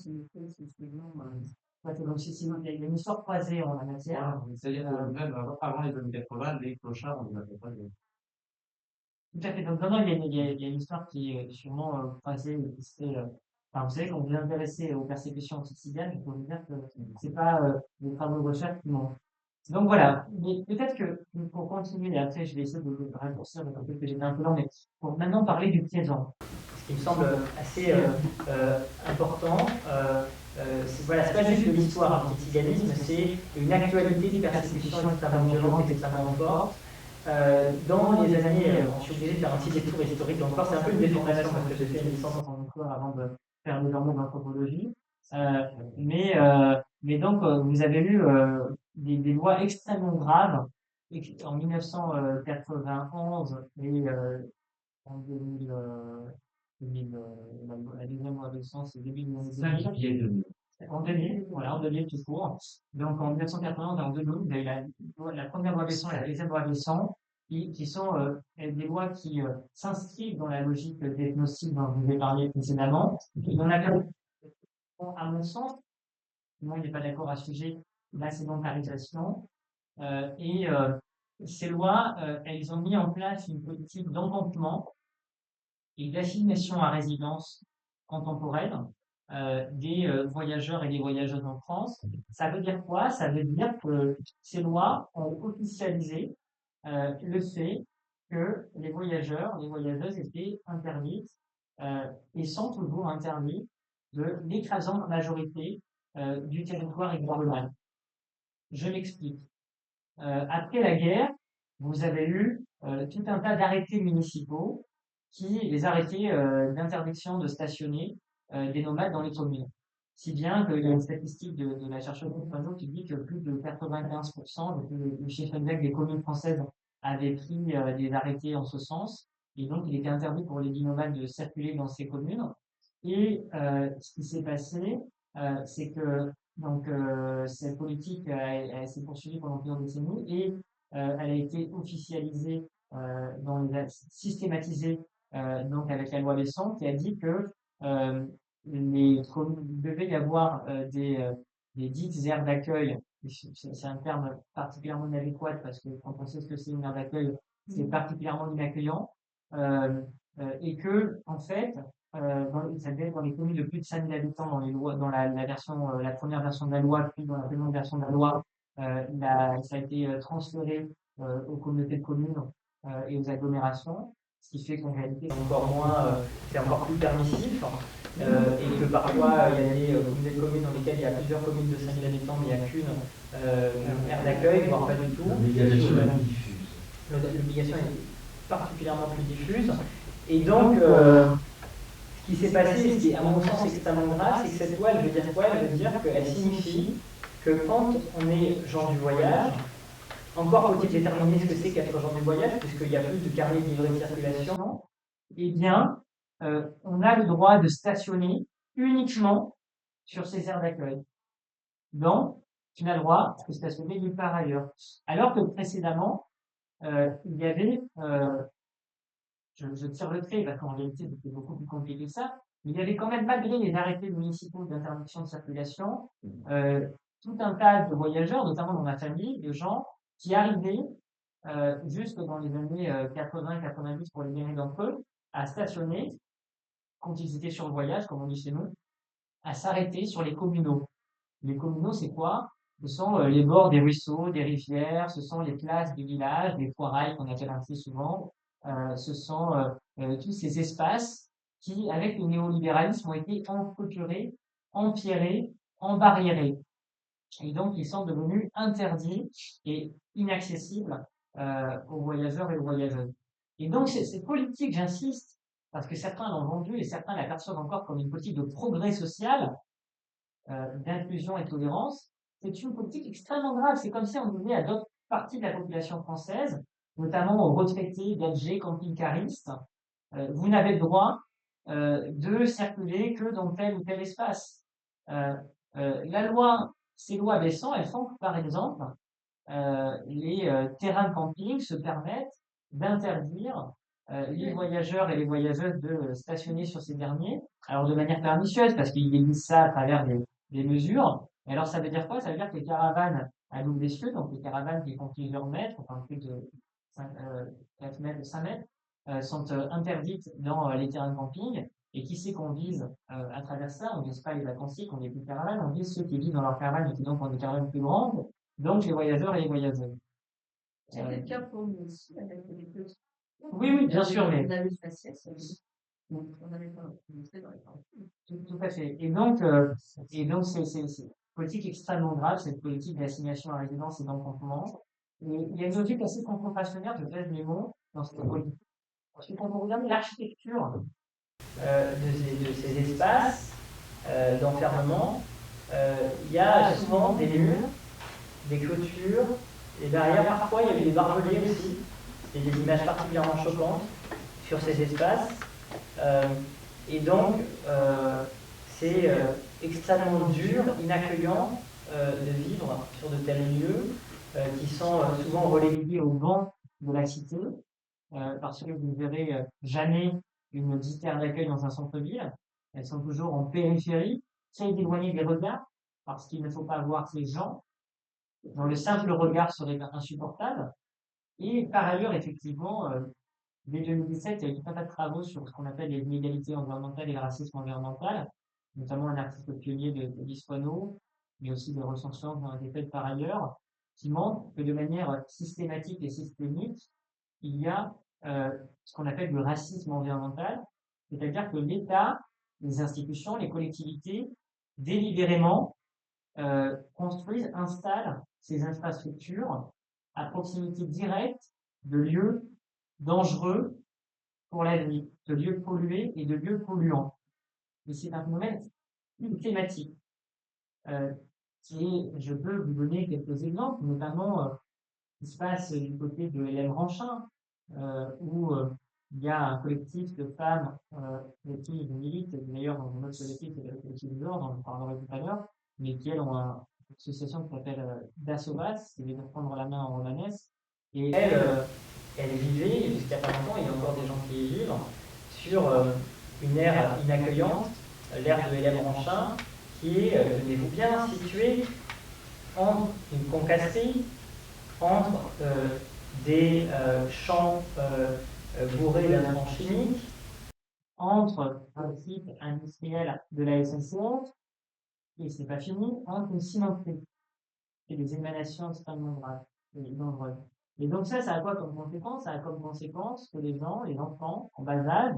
donc il y a une histoire croisée en la matière. Voilà, c'est-à-dire que même avant les années 80, les clochards, on ne les appelait pas les. Tout à fait. Donc, non, non, il y a une histoire qui est sûrement croisée, et qui se fait, enfin, vous savez, quand vous vous intéressez aux persécutions anticyganes, il faut vous dire que c'est pas les travaux de recherche qui manquent. Donc voilà, mais peut-être que pour continuer, et après je vais essayer de raccourcir, parce que j'étais un peu lent, mais pour maintenant parler du présent, ce qui me semble assez important. Voilà, c'est pas juste de l'histoire anticyganisme, c'est une actualité des persécutions extrêmement violentes, extrêmement fortes. Dans les années, je suis obligé de faire un petit détour historique encore, c'est un peu une déformation parce que j'ai fait une licence en histoire avant de faire désormais de l'anthropologie. Mais donc, vous avez eu des lois extrêmement graves en 1991 et en 2000, la deuxième loi de sens, c'est début des années 2000. En 2000, voilà, en 2000 tout court. Donc en 1991 et en 2000, vous avez la première loi Besson et la deuxième loi Besson, qui sont des lois qui s'inscrivent dans la logique d'ethnocide dont je vous ai parlé précédemment. Et on a, à mon sens, tout le monde n'est pas d'accord à ce sujet, la sédentarisation. Et ces lois, elles ont mis en place une politique d'encampement et d'assignation à résidence contemporaine des voyageurs et des voyageuses en France. Ça veut dire quoi? Ça veut dire que ces lois ont officialisé le fait que les voyageurs, les voyageuses étaient interdites et sont toujours interdits de l'écrasante majorité du territoire hexagonal. Je m'explique. Après la guerre, vous avez eu tout un tas d'arrêtés municipaux les arrêtés d'interdiction de stationner des nomades dans les communes. Si bien qu'il y a une statistique de la chercheuse Pajot qui dit que plus de 95% le chiffre exact des communes françaises avaient pris des arrêtés en ce sens. Et donc, il était interdit pour les dits nomades de circuler dans ces communes. Et ce qui s'est passé, c'est que donc cette politique elle s'est poursuivie pendant plusieurs décennies et elle a été officialisée, systématisée donc avec la loi Besson qui a dit que il devait y avoir des dites aires d'accueil. C'est un terme particulièrement inadéquat parce que quand on sait ce que c'est une aire d'accueil, c'est particulièrement inaccueillant. Et que, en fait, ça devait être dans les communes de plus de 5000 habitants dans les lois, dans la version, la première version de la loi, puis dans la deuxième version de la loi, ça a été transféré aux communautés de communes et aux agglomérations, ce qui fait qu'en réalité c'est encore plus permissif, et que parfois il y a des communautés de communes dans lesquelles il y a plusieurs communes de 5000 habitants, mais il n'y a qu'une aire d'accueil, voire pas du tout. L'obligation est particulièrement plus diffuse. Et donc, ce qui s'est passé, ce qui est à mon sens extrêmement grave, c'est que cette loi, elle veut dire quoi? Elle veut dire qu'elle signifie que quand on est gens du voyage, encore faut-il déterminer ce que c'est qu'être gens du voyage, puisqu'il y a plus de carnet de livret de circulation, eh bien, on a le droit de stationner uniquement sur ces aires d'accueil. Donc, tu n'as le droit de stationner nulle part ailleurs. Alors que précédemment, il y avait, je tire le trait parce qu'en réalité c'était beaucoup plus compliqué que ça, mais il y avait quand même, malgré les arrêtés municipaux d'interdiction de circulation, tout un tas de voyageurs, notamment dans ma famille, de gens qui arrivaient jusque dans les années 80-90 pour les mairies d'entre eux, à stationner, quand ils étaient sur le voyage, comme on dit chez nous, à s'arrêter sur les communaux. Les communaux, c'est quoi? Ce sont les bords des ruisseaux, des rivières, ce sont les places des villages, des foirailles qu'on appelle ainsi souvent. Ce sont tous ces espaces qui, avec le néolibéralisme, ont été enclôturés, empierrés, embarriérés. Et donc, ils sont devenus interdits et inaccessibles aux voyageurs et aux voyageuses. Et donc, cette politique, j'insiste, parce que certains l'ont vendue et certains la perçoivent encore comme une politique de progrès social, d'inclusion et tolérance, c'est une politique extrêmement grave. C'est comme si on disait à d'autres parties de la population française, notamment aux retraités, d'Alger, camping-caristes, vous n'avez le droit de circuler que dans tel ou tel espace. Ces lois baissant, elles font que, par exemple, les terrains de camping se permettent d'interdire les voyageurs et les voyageuses de stationner sur ces derniers, alors de manière pernicieuse, parce qu'ils disent ça à travers des mesures. Et alors ça veut dire quoi? Ça veut dire que les caravanes à double essieu, donc les caravanes qui font plusieurs mètres, enfin plus de 4 mètres, 5 mètres, sont interdites dans les terrains de camping. Et qui c'est qu'on vise à travers ça? On vise pas les vacanciers qui ont des petites caravanes, on vise ceux qui vivent dans leurs caravanes et qui donc ont des caravanes plus grandes, donc les voyageurs et les voyageuses. C'était le cas pour nous aussi, avec les petits. Oui, oui, bien sûr, mais On avait le faciès, on n'avait pas montré dans les parents. tout à fait. Et donc c'est une politique extrêmement grave, cette politique d'assignation à résidence et d'encampement. Et il y a une logique assez confrontationnaire de Blaise Mémon dans cette politique. Parce que quand on regarde l'architecture de ces espaces d'enfermement, il y a souvent des murs, des clôtures, et derrière, parfois, il y avait des barbelés aussi, et des images particulièrement choquantes sur ces espaces. Et donc, c'est extrêmement dur, inaccueillant de vivre sur de tels lieux qui sont souvent relégués au banc de la cité, parce que vous ne verrez jamais une citerne d'accueil dans un centre-ville. Elles sont toujours en périphérie, très éloignées des regards, parce qu'il ne faut pas voir ces gens dont le simple regard serait insupportable. Et par ailleurs, effectivement, dès 2017, il y a eu tout un tas de travaux sur ce qu'on appelle les inégalités environnementales et le racisme environnemental, notamment un article pionnier de Lispono, mais aussi des recensions qui ont été faites par ailleurs, qui montrent que de manière systématique et systémique, il y a ce qu'on appelle le racisme environnemental, c'est-à-dire que l'État, les institutions, les collectivités, délibérément, construisent, installent ces infrastructures à proximité directe de lieux dangereux pour la vie, de lieux pollués et de lieux polluants. Et c'est un phénomène thématique. Et je peux vous donner quelques exemples, notamment ce qui se passe du côté de Hélène Ranchin, où il y a un collectif de femmes avec qui je milite, d'ailleurs dans notre collectif, c'est le collectif du Nord, dont je parlerai tout à l'heure, mais qui elles ont une association qui s'appelle Dasovas, qui veut prendre la main en romanesque, et elle vivait, jusqu'à pas longtemps, il y a encore des gens qui y vivent, sur une aire inaccueillante, l'aire de Hélène Ranchin, qui est, tenez-vous bien, située entre une concassée, entre des champs bourrés d'intrants chimiques, entre un site industriel de la SNCF, et c'est pas fini, entre une cimenterie et des émanations extrêmement graves et dangereuses. Et donc ça a quoi comme conséquence? Ça a comme conséquence que les gens, les enfants, en bas âge,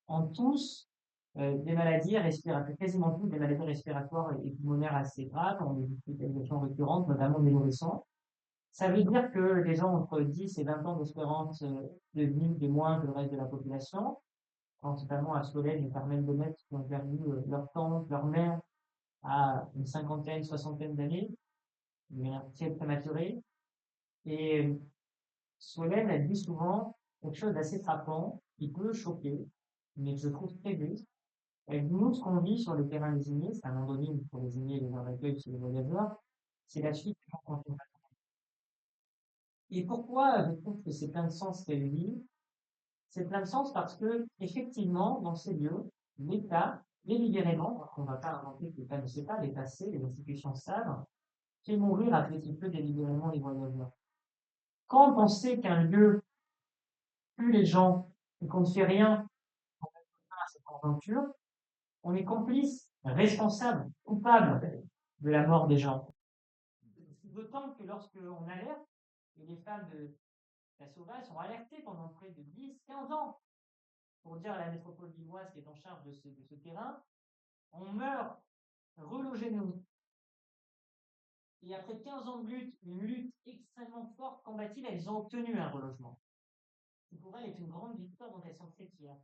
ont tous des maladies respiratoires, quasiment tous des maladies respiratoires et pulmonaires assez graves, ont des hospitalisations récurrentes, notamment des nourrissons. Ça veut dire que les gens entre 10 et 20 ans d'espérance de vie de moins que le reste de la population, principalement à Solène et Carmen Gomez, qui ont perdu leur tante, leur mère à une cinquantaine, soixantaine d'années, mais très prématuré. Et Solène, elle dit souvent quelque chose d'assez frappant, qui peut choquer, mais que je trouve très juste. Elle dit, nous, ce qu'on vit sur le terrain des Ignées, c'est un endonyme pour les Ignées et les accueil chez les voyageurs, c'est la suite du confinement. Et pourquoi je trouve que c'est plein de sens qu'elle dit? C'est plein de sens parce que, effectivement, dans ces lieux, l'État, délibérément, parce qu'on ne va pas inventer que l'État ne sait pas, l'État sait, les institutions savent, fait mourir à petit peu délibérément les voyageurs. Quand on sait qu'un lieu tue les gens et qu'on ne fait rien pour mettre fin à cette conjoncture, on est complice, responsable, coupable de la mort des gens. D'autant que lorsqu'on alerte, et les femmes de la sauvage sont alertées pendant près de 10, 15 ans pour dire à la métropole lilloise qui est en charge de ce terrain, on meurt, relogez-nous. Et après 15 ans de lutte, une lutte extrêmement forte, combative, elles ont obtenu un relogement. Qui pour elles est une grande victoire dont elles sont très fières.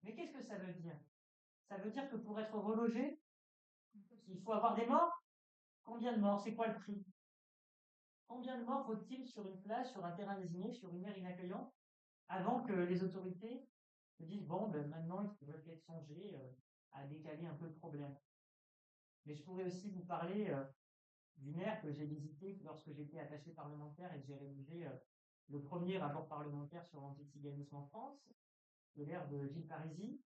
Mais qu'est-ce que ça veut dire? Ça veut dire que pour être relogé, il faut avoir des morts. Combien de morts? C'est quoi le prix? Combien de morts faut-il sur une place, sur un terrain désigné, sur une aire inaccueillante, avant que les autorités se disent bon, ben maintenant il faudrait peut-être songer à décaler un peu le problème. Mais je pourrais aussi vous parler d'une aire que j'ai visitée lorsque j'étais attaché parlementaire et que j'ai rédigé le premier rapport parlementaire sur l'antiziganisme en France, de l'ère de Gilles Parisi,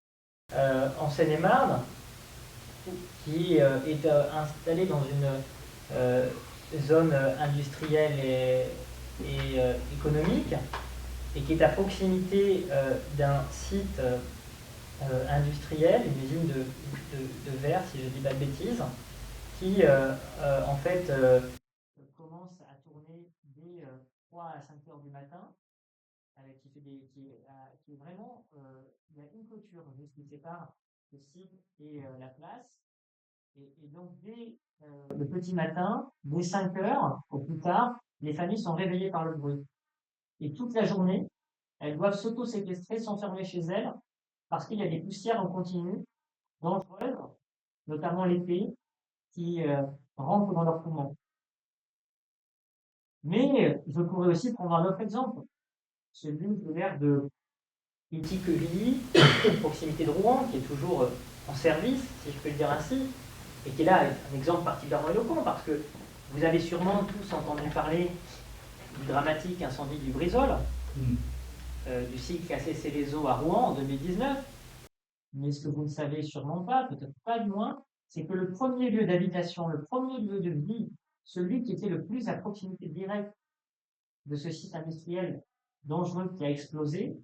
en Seine-et-Marne, qui est installé dans une zone industrielle et économique, et qui est à proximité d'un site industriel, une usine de verre, si je ne dis pas de bêtises, qui en fait commence à tourner dès 3 à 5 heures du matin, qui est vraiment, il y a une clôture juste qui sépare le site et la place. Et donc, dès le petit matin, dès 5 heures, au plus tard, les familles sont réveillées par le bruit. Et toute la journée, elles doivent s'auto-séquestrer, s'enfermer chez elles, parce qu'il y a des poussières en continu, dangereuses, notamment l'été, qui rentrent dans leurs poumons. Mais je pourrais aussi prendre un autre exemple, celui de l'aire de Petit-Quevilly, à proximité de Rouen, qui est toujours en service, si je peux le dire ainsi, et qui est là un exemple particulièrement éloquent, parce que vous avez sûrement tous entendu parler du dramatique incendie du Brisol, du site cassé Célézo à Rouen en 2019. Mais ce que vous ne savez sûrement pas, peut-être pas du moins, c'est que le premier lieu d'habitation, le premier lieu de vie, celui qui était le plus à proximité directe de ce site industriel dangereux qui a explosé,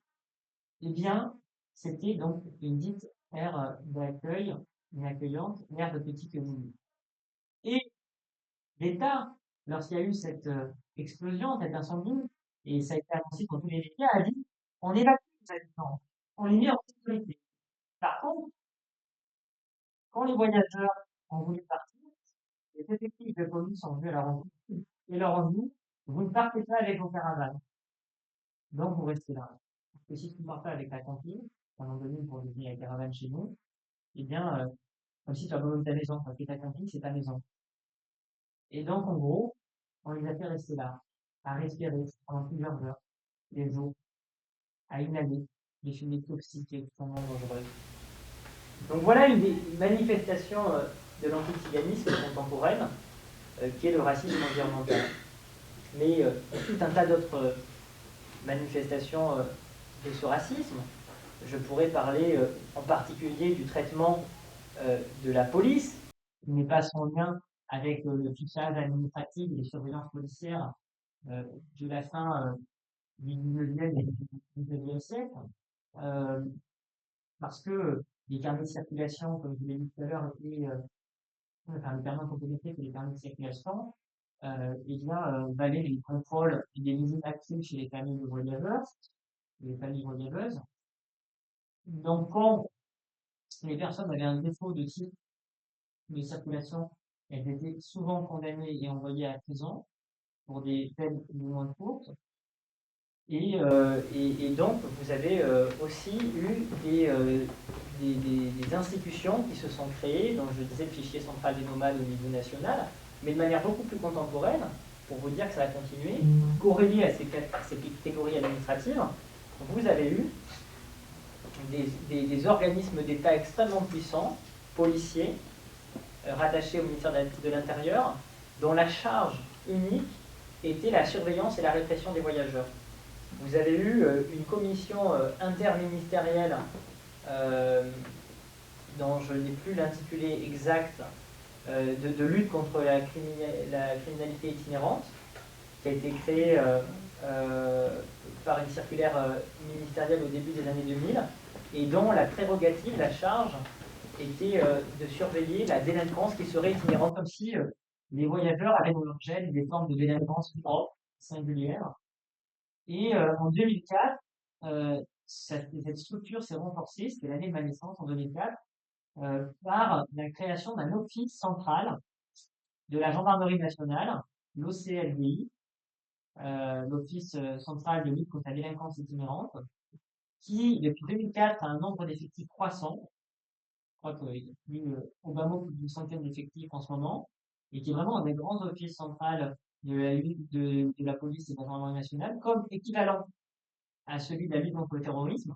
eh bien, c'était donc une dite aire d'accueil, une accueillante, aire de Petit-Quevilly. Et l'État, lorsqu'il y a eu cette explosion, cet incendie, et ça a été annoncé dans tous les médias, a dit on évacue les habitants, on les met en sécurité. Par contre, quand les voyageurs ont voulu partir, les effectifs de police sont venus à la rencontre et leur ont dit vous ne partez pas avec vos caravanes, donc vous restez là. Parce que si tu ne pars pas avec ta cantine, à un moment donné pour venir la caravane chez nous, eh bien, comme si tu abandonnes ta maison, parce que ta cantine, c'est ta maison. Et donc, en gros, on les a fait rester là, à respirer pendant plusieurs heures, des jours, à inhaler des fumées toxiques et extrêmement dangereuses. Donc voilà une des manifestations de l'antiziganisme contemporaine, qui est le racisme environnemental. Mais tout un tas d'autres manifestations de ce racisme. Je pourrais parler en particulier du traitement de la police, qui n'est pas sans lien avec le fichage administratif des surveillances policières de la fin du 19e et du 19e siècle, parce que les permis de circulation, comme je l'ai dit tout à l'heure, et enfin, les permis complémentaires que les permis de circulation, eh bien, valaient les contrôles et des visites actives chez les familles voyageurs, les familles voyageuses. Donc, quand les personnes avaient un défaut de type de circulation, elles étaient souvent condamnées et envoyées à prison pour des peines plus ou moins courtes. Et donc, vous avez aussi eu des institutions qui se sont créées, dont je disais le fichier central des nomades au niveau national, mais de manière beaucoup plus contemporaine, pour vous dire que ça va continuer, corrélé à ces catégories administratives. Vous avez eu des organismes d'État extrêmement puissants, policiers, rattachés au ministère de l'Intérieur, dont la charge unique était la surveillance et la répression des voyageurs. Vous avez eu une commission interministérielle dont je n'ai plus l'intitulé exact de lutte contre la criminalité itinérante, qui a été créée par une circulaire ministérielle au début des années 2000, et dont la prérogative, la charge, était de surveiller la délinquance qui serait itinérante, comme si les voyageurs avaient dans leur gène des formes de délinquance propres, singulières. Et en 2004, cette structure s'est renforcée, c'était l'année de ma naissance en 2004, par la création d'un office central de la gendarmerie nationale, l'OCLDI, l'Office central de lutte contre la délinquance itinérante, qui, depuis 2004, a un nombre d'effectifs croissant. Je crois qu'il y a au bas mot plus d'une centaine d'effectifs en ce moment, et qui est vraiment un des grands offices centrales de la lutte de la police et de la gendarmerie nationale, comme équivalent à celui de la lutte contre le terrorisme.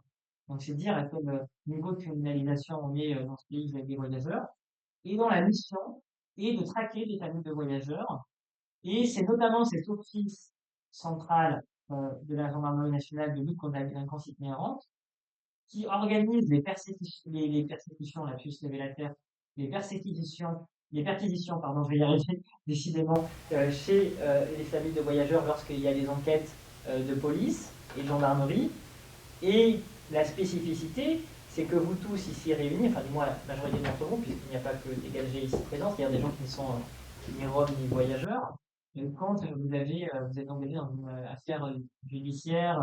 Donc, c'est dire à quel niveau de criminalisation on est dans ce pays avec des voyageurs, et dont la mission est de traquer les familles de voyageurs. Et c'est notamment cet office central de la gendarmerie nationale de lutte contre la délinquance itinérante qui organise les persécutions, la puce révélateur, les perquisitions, pardon, je vais y arriver, décidément, chez les familles de voyageurs lorsqu'il y a des enquêtes de police et de gendarmerie. Et la spécificité, c'est que vous tous ici réunis, enfin du moins la majorité d'entre vous, puisqu'il n'y a pas que des Galgés ici présents, c'est-à-dire des gens qui ne sont ni Roms ni voyageurs, quand vous êtes engagé dans une affaire judiciaire,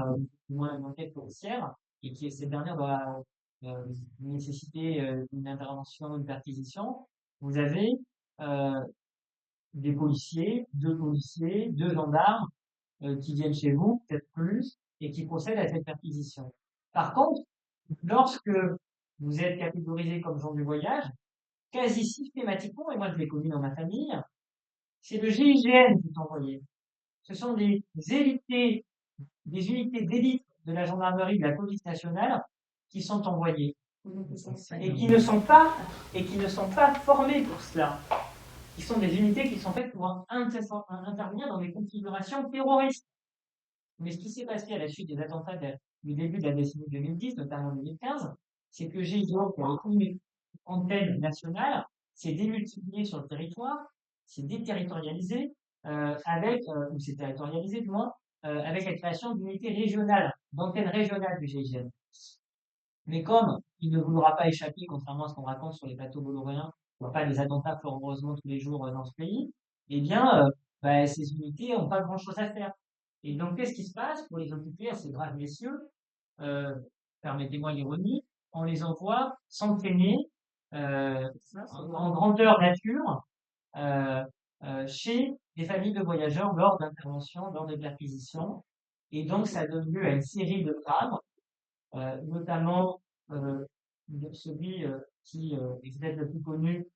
ou moins une enquête policière, et que cette dernière doit nécessiter une intervention, une perquisition, vous avez euh, des policiers, deux gendarmes qui viennent chez vous, peut-être plus, et qui procèdent à cette perquisition. Par contre, lorsque vous êtes catégorisé comme gens du voyage, quasi systématiquement, et moi je l'ai connu dans ma famille, c'est le GIGN qui est envoyé. Ce sont des unités d'élite de la gendarmerie, de la police nationale, qui sont envoyées. Et qui ne sont pas formés pour cela. Qui sont des unités qui sont faites pour intervenir dans des configurations terroristes. Mais ce qui s'est passé à la suite des attentats du début de la décennie 2010, notamment en 2015, c'est que GIGN, qui avait une antenne nationale, s'est démultiplié sur le territoire, s'est déterritorialisé, ou s'est territorialisé du moins, avec la création d'unités régionales, d'antennes régionales du GIGN. Mais comme il ne vous aura pas échappé, contrairement à ce qu'on raconte sur les plateaux bolognéens, il n'y a pas des attentats fort heureusement tous les jours dans ce pays, eh bien, ces unités n'ont pas grand-chose à faire. Et donc, qu'est-ce qui se passe pour les occuper à ces braves messieurs permettez-moi l'ironie, on les envoie s'entraîner en grandeur nature chez des familles de voyageurs lors d'interventions, lors de perquisitions. Et donc, ça donne lieu à une série de drames, notamment celui qui est peut-être le plus connu,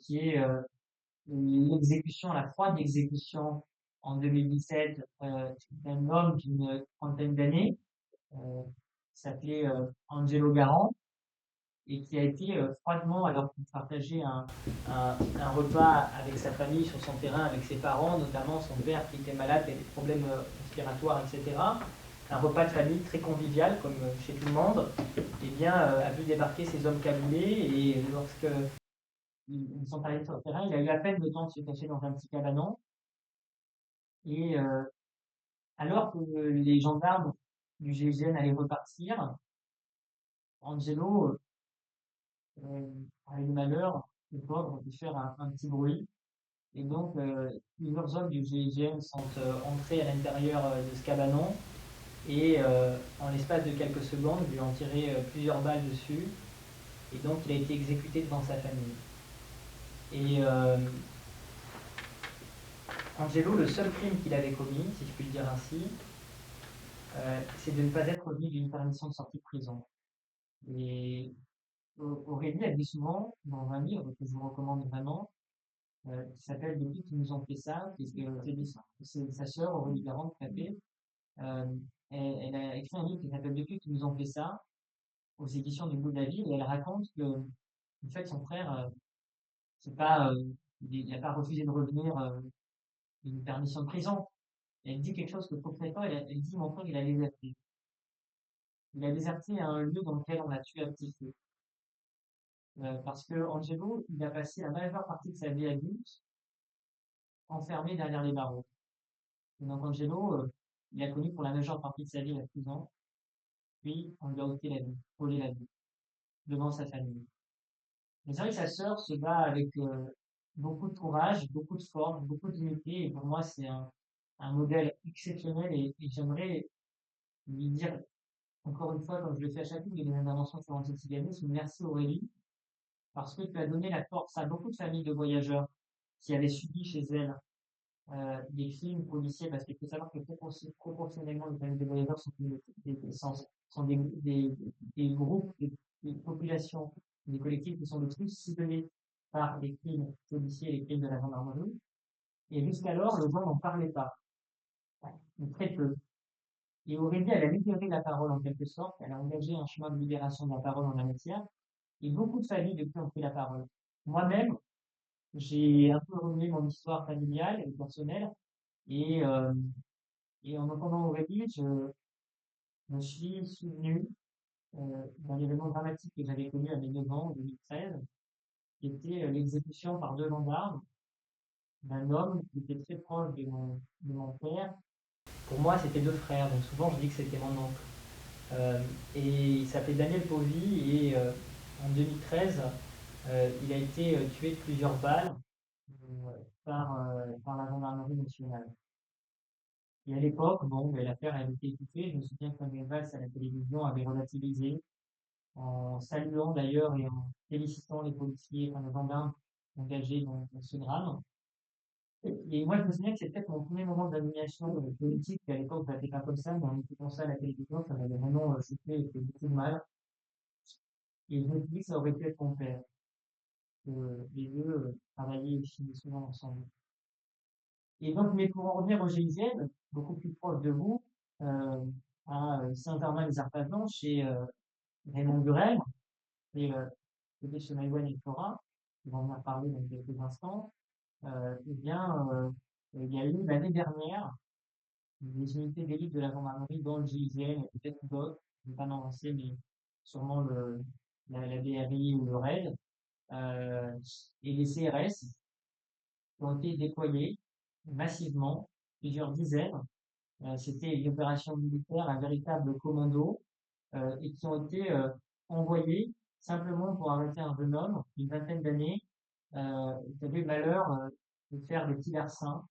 qui est l'exécution, la froide exécution en 2017 d'un homme d'une trentaine d'années, qui s'appelait Angelo Garant, et qui a été froidement, alors qu'il partageait un repas avec sa famille sur son terrain, avec ses parents, notamment son père qui était malade, qui avait des problèmes respiratoires, etc. Un repas de famille très convivial, comme chez tout le monde, eh bien, a vu débarquer ces hommes cagoulés, et lorsque ils sont allés sur le terrain, il a eu à peine le temps de se cacher dans un petit cabanon, et alors que les gendarmes du GIGN allaient repartir, Angelo a eu le malheur, le pauvre, de faire un petit bruit. Et donc, plusieurs hommes du GIGN sont entrés à l'intérieur de ce cabanon et, en l'espace de quelques secondes, lui ont tiré plusieurs balles dessus. Et donc, il a été exécuté devant sa famille. Et Angelo, le seul crime qu'il avait commis, si je puis le dire ainsi, c'est de ne pas être revenu d'une permission de sortie de prison. Et Aurélie a dit souvent dans un livre que je vous recommande vraiment, qui s'appelle Depuis qu'ils nous ont fait ça, c'est sa sœur Aurélie Garand qui a fait. Elle a écrit un livre qui s'appelle Depuis qu'ils nous ont fait ça, aux éditions du Bout de la Ville, et elle raconte que, en fait, son frère, c'est pas, il n'a pas refusé de revenir d'une permission de prison. Et elle dit quelque chose que trop fréquent, elle dit mon frère, il a déserté. Il a déserté à un lieu dans lequel on a tué un petit feu. Parce que Angelo, il a passé la majeure partie de sa vie adulte enfermé derrière les barreaux. Et donc Angelo, il a connu pour la majeure partie de sa vie la prison, puis on lui a ôté la vie, volé la vie, devant sa famille. Mais c'est vrai que sa sœur se bat avec beaucoup de courage, beaucoup de force, beaucoup d'unité, et pour moi c'est un modèle exceptionnel, et j'aimerais lui dire encore une fois, comme je le fais à chaque une de mes interventions sur l'antiziganisme, merci Aurélie, parce que tu as donné la force à beaucoup de familles de voyageurs qui avaient subi chez elles des crimes policiers, parce qu'il faut savoir que proportionnellement, les familles de voyageurs sont des groupes, des populations, des collectifs qui sont le plus ciblés par les crimes policiers et les crimes de la gendarmerie. Et jusqu'alors, le gens n'en parlait pas, ou très peu. Et Aurélie, elle a libéré la parole en quelque sorte, elle a engagé un chemin de libération de la parole en la matière, et beaucoup de familles depuis ont pris la parole. Moi-même, j'ai un peu remué mon histoire familiale et personnelle, et, euh, et en entendant Aurélie, je me suis souvenu d'un événement dramatique que j'avais connu à mes 9 ans, en 2013, qui était l'exécution par 2 gendarmes d'un homme qui était très proche de mon père. Pour moi, c'était 2 frères, donc souvent je dis que c'était mon oncle. Et il s'appelait Daniel Povy et en 2013, il a été tué de plusieurs balles par la gendarmerie nationale. Et à l'époque, bon, ben, l'affaire avait été étouffée. Je me souviens que Manuel Valls à la télévision avait relativisé, en saluant d'ailleurs et en félicitant les policiers, enfin les gendarmes engagés dans ce drame. Et moi, je me souviens que c'était peut-être mon premier moment d'admiration politique, à l'époque, ça n'était pas comme ça, mais en écoutant ça à la télévision, ça m'avait vraiment choqué et fait beaucoup de mal. Et je me suis dit que ça aurait pu être mon père, que les deux travaillaient aussi souvent ensemble. Et donc, mais pour en revenir au GIGN, beaucoup plus proche de vous, euh, à Saint-Germain-les-Arpajans, chez Raymond Burel, et c'était chez Maïwen et Flora, on en a parlé dans quelques instants, eh bien, il y a eu l'année dernière des unités d'élite de la gendarmerie dans le GIGN, et peut-être d'autres, je ne vais pas m'avancer, mais sûrement la BRI ou le RAID, et les CRS qui ont été déployés massivement, plusieurs dizaines. C'était une opération militaire, un véritable commando, et qui ont été envoyés simplement pour arrêter un jeune homme d'une vingtaine d'années qui avait le malheur de faire des petits larcins.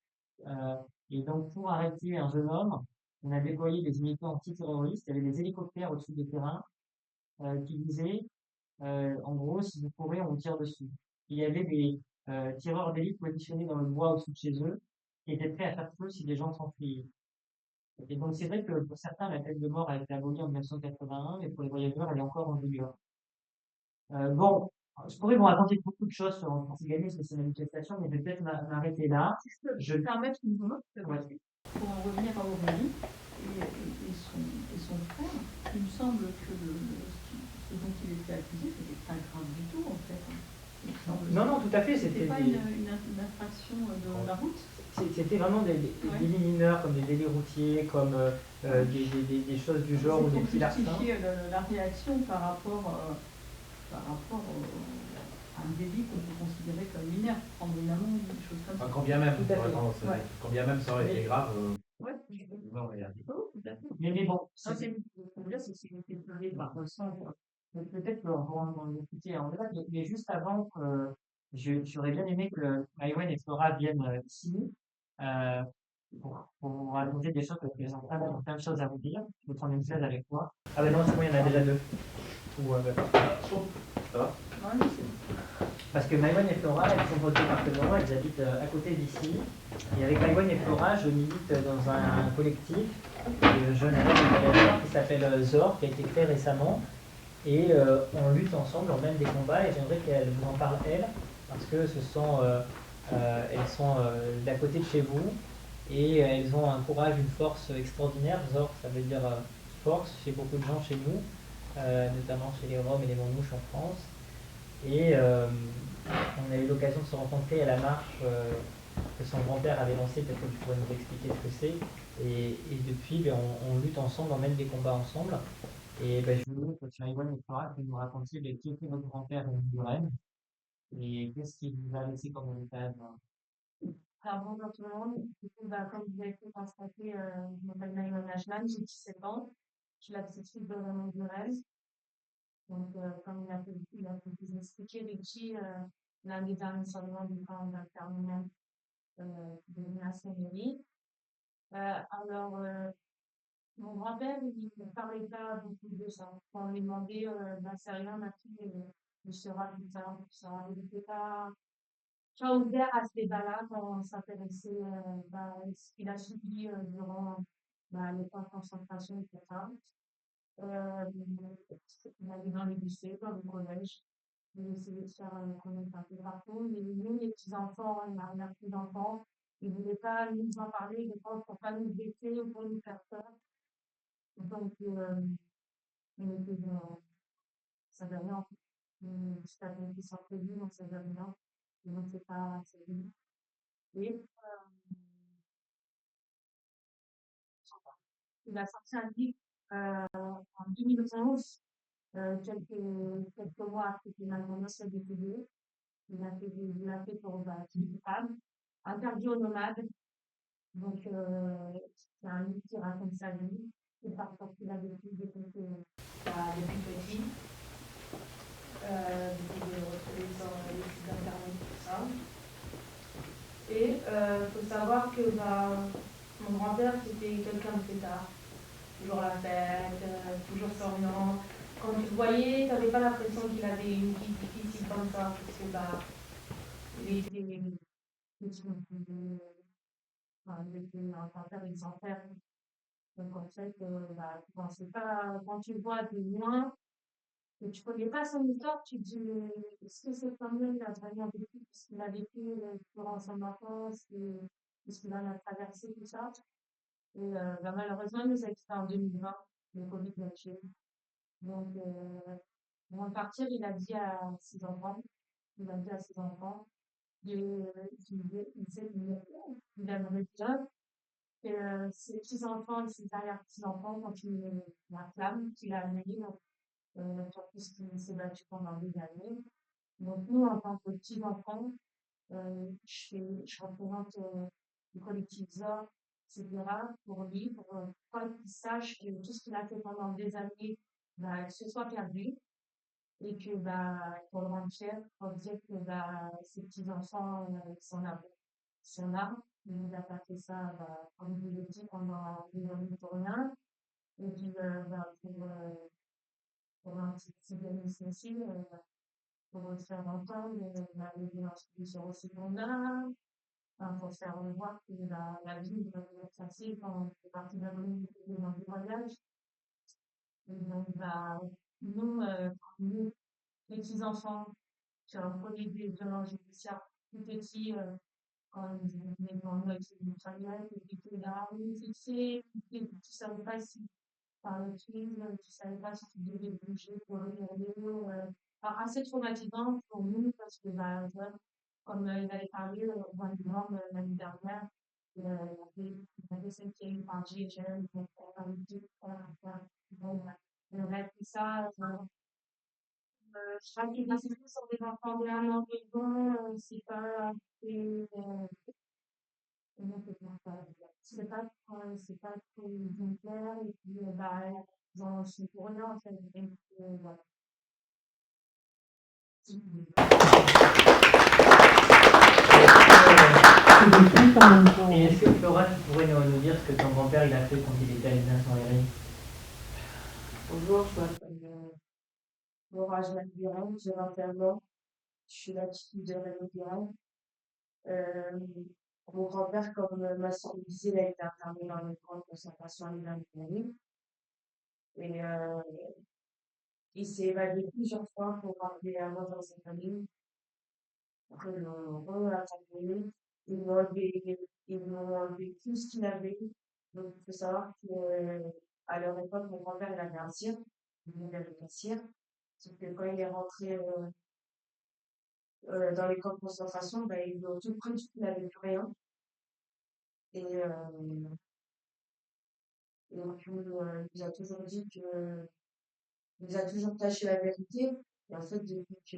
Euh, et donc, pour arrêter un jeune homme, on a déployé des unités antiterroristes. Il y avait des hélicoptères au-dessus des terrains qui disaient, en gros, si vous courez, on vous tire dessus. Il y avait des tireurs d'élite positionnés dans le bois au-dessus de chez eux qui étaient prêts à faire feu si les gens s'enfuyaient. Et donc, c'est vrai que pour certains, la peine de mort a été abolie en 1981, mais pour les voyageurs, elle est encore en vigueur. Bon, je pourrais vous raconter beaucoup de choses sur l'antiziganisme et ses manifestations, mais je vais peut-être m'arrêter là. Je peux me permettre une remarque Ouais. pour en revenir à Aurélie et son frère. Il me semble que ce dont il était accusé, c'était pas grave du tout, en fait. Il me semble. Non, non, tout à fait. C'était C'était pas des, une infraction de la route. c'était vraiment des Ouais. délits mineurs, comme des délits routiers, comme des choses du genre ou C'est des pour petits larcins. justifier la réaction par rapport à un délit qu'on peut considérer comme mineur, prendre une amende, des choses comme ça. Enfin, quand bien même, Tout à fait. vraiment, Ouais. quand bien même ça aurait été grave. Ouais. Non, mais, Oh, tout à fait. Mais bon, Ça, c'est le problème, c'est que c'est fait par le sang, quoi. donc peut-être qu'on pourra en discuter en débat, mais juste avant, j'aurais bien aimé que Maïwen et Flora viennent ici euh, pour vous raconter des choses, parce qu'ils ont plein de choses à vous dire. Je vais prendre une chaise avec moi. Ah ben non, c'est bon, il y en a déjà deux. Ou, ça va? Ouais, mais c'est- parce que Maïwen et Flora, elles sont votre département, elles habitent à côté d'ici. Et avec Maïwen et Flora, je milite dans un collectif de jeunes élèves et voyageurs qui s'appelle ZOR, qui a été créé récemment. Et on lutte ensemble, on mène des combats, et j'aimerais qu'elle vous en parle, elle, parce que elles sont d'à côté de chez vous, et elles ont un courage, une force extraordinaire. ZOR, ça veut dire force chez beaucoup de gens chez nous, notamment chez les Roms et les Manouches en France. Et on a eu l'occasion de se rencontrer à la marche que son grand-père avait lancée, peut-être que tu pourrais nous expliquer ce que c'est. Et depuis, ben, on lutte ensemble, on mène des combats ensemble. Et ben, je voulais que tu Maïwan et Flora, que vous nous racontiez ben, qui était votre grand-père de Rennes et qu'est-ce qu'il vous a laissé comme héritage. Alors, bonjour tout le monde. Du coup, bah, comme vous avez pu constater, je m'appelle Naïma Najman, j'ai 17 ans. Je suis la petite fille de Raymond Burel. Donc, comme il a pu vous expliquer, Richie, l'année dernière seulement du camp terminal de la Saint-Denis. Alors, Mon grand-père, il ne parlait pas beaucoup de ça. Quand on lui demandait, c'est rien, ma fille, je serai plus tard, tout ça. Il n'était pas ouvert à ce débat-là quand on s'intéressait, ce qu'il a subi durant les camps de concentration, etc. Euh, il allait dans les lycées, dans le collège. Il essayait de faire connaître un peu partout. Mais nous, les petits-enfants, il n'a plus d'enfants. Il ne voulait pas nous en parler, je pense, pour pas nous blesser ou pour nous faire peur. Donc, il était ça veut rien. Jusqu'à ce qu'il sorte de lui, donc ça veut rien. Donc, c'est pas, c'est lui. Et il a sorti un livre en 2011, quelques mois après qu'il a commencé à découvrir. Il a fait pour une femme, interdit aux nomades. Donc, c'est un livre qui raconte sa vie, le parcours qu'il a vécu depuis petit, depuis de retrouver les sites internet, tout ça. Et il faut savoir que mon grand-père, c'était quelqu'un de fêtard. Toujours la fête, toujours souriant. Quand tu le voyais, tu n'avais pas l'impression qu'il avait une vie difficile comme ça, parce que il était un grand-père exemplaire. Donc en fait, tu pensais pas, quand tu le vois de loin, que tu connais pas son histoire, tu te dis, est-ce que c'est comme lui, il a vraiment vécu ce qu'il a vécu durant son enfance, ce qu'il en a traversé, tout ça. Et malheureusement, il nous a quittés en 2020, le Covid-19. Donc, avant de partir, il a dit à ses enfants, il aimerait bien que ses petits-enfants et ses arrière-petits-enfants continuent la flamme qu'il a amenée, surtout ce qui s'est battu pendant des années. Donc, nous, en tant que petits-enfants, je représente le collectif ZOR, etc., pour lui, pour qu'il sache que tout ce qu'il a fait pendant des années, ce soit perdu, et que, pour le rendre fier, pour dire que, ses petits-enfants, sont là. Il nous a pas fait ça, comme je l'ai dit, pendant des années pour rien. Et puis, pour un petit bénéfice aussi, pour se faire entendre, les violences policières aussi qu'on a, pour faire voir que la vie va être facile quand on fait partie d'un groupe dans du voyage. Et donc, nous, les petits-enfants, qui ont connu des violences judiciaires tout petits, quand ils venaient devant nous avec une famille, ils étaient là, oui, fixés, tu ne savais pas si par le film, tu ne savais pas si tu devais bouger pour regarder. Assez traumatisant pour nous parce que, comme il avait parlé au mois de novembre l'année dernière, il avait s'inquiété par GGL, donc on a dit, bon, on aurait pris ça, chaque discussion sur des enfants de 1 an, 2 ans, c'est pas, comment on peut dire ça? C'est pas trop exemplaire, et puis, j'en suis pour rien, en fait, donc, voilà. Et est-ce que Flora, tu pourrais nous dire ce que ton grand-père il a fait quand il était à l'Union Rhin? Bonjour, je m'appelle Laura Ajman-Durand, j'ai 21 ans, je suis la petite fille de Raymond Durand. Mon grand-père, comme ma soeur le disait, il a été interné dans les camps de concentration en Algérie. Et il s'est évadé plusieurs fois pour arriver à moi dans sa famille. Après, ils l'ont re-attaqué. Ils l'ont enlevé tout ce qu'il avait. Donc, il faut savoir qu'à leur époque, mon grand-père, il avait un cirque. Il avait un cirque. Sauf que quand il est rentré dans les camps de concentration, ils lui ont tout pris, il n'avait plus rien. Et donc, il nous a toujours dit que, il nous a toujours caché la vérité. Et en fait, depuis que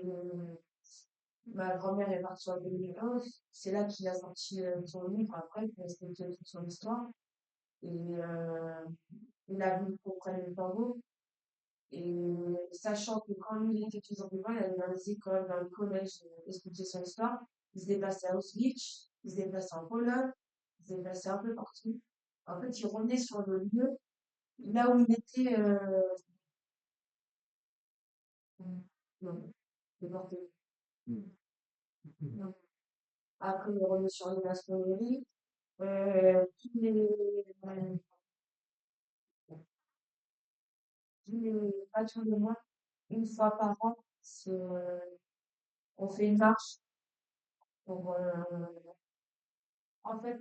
ma grand-mère est partie en 2011, c'est là qu'il a sorti son livre après, pour expliquer toute son histoire. Et il a voulu qu'on prenne le flambeau. Et sachant que quand lui, il était toujours vivant, il allait dans les écoles, dans les collèges, expliquer son histoire. Il se déplaçait à Auschwitz, il se déplaçait en Pologne, il se déplaçait un peu partout. En fait, il revenait sur le lieu là où il était, non, déporté. Non. Après, il est revenu sur les maçonneries. Tous pas tous les mois, une fois par an, on fait une marche pour, en fait,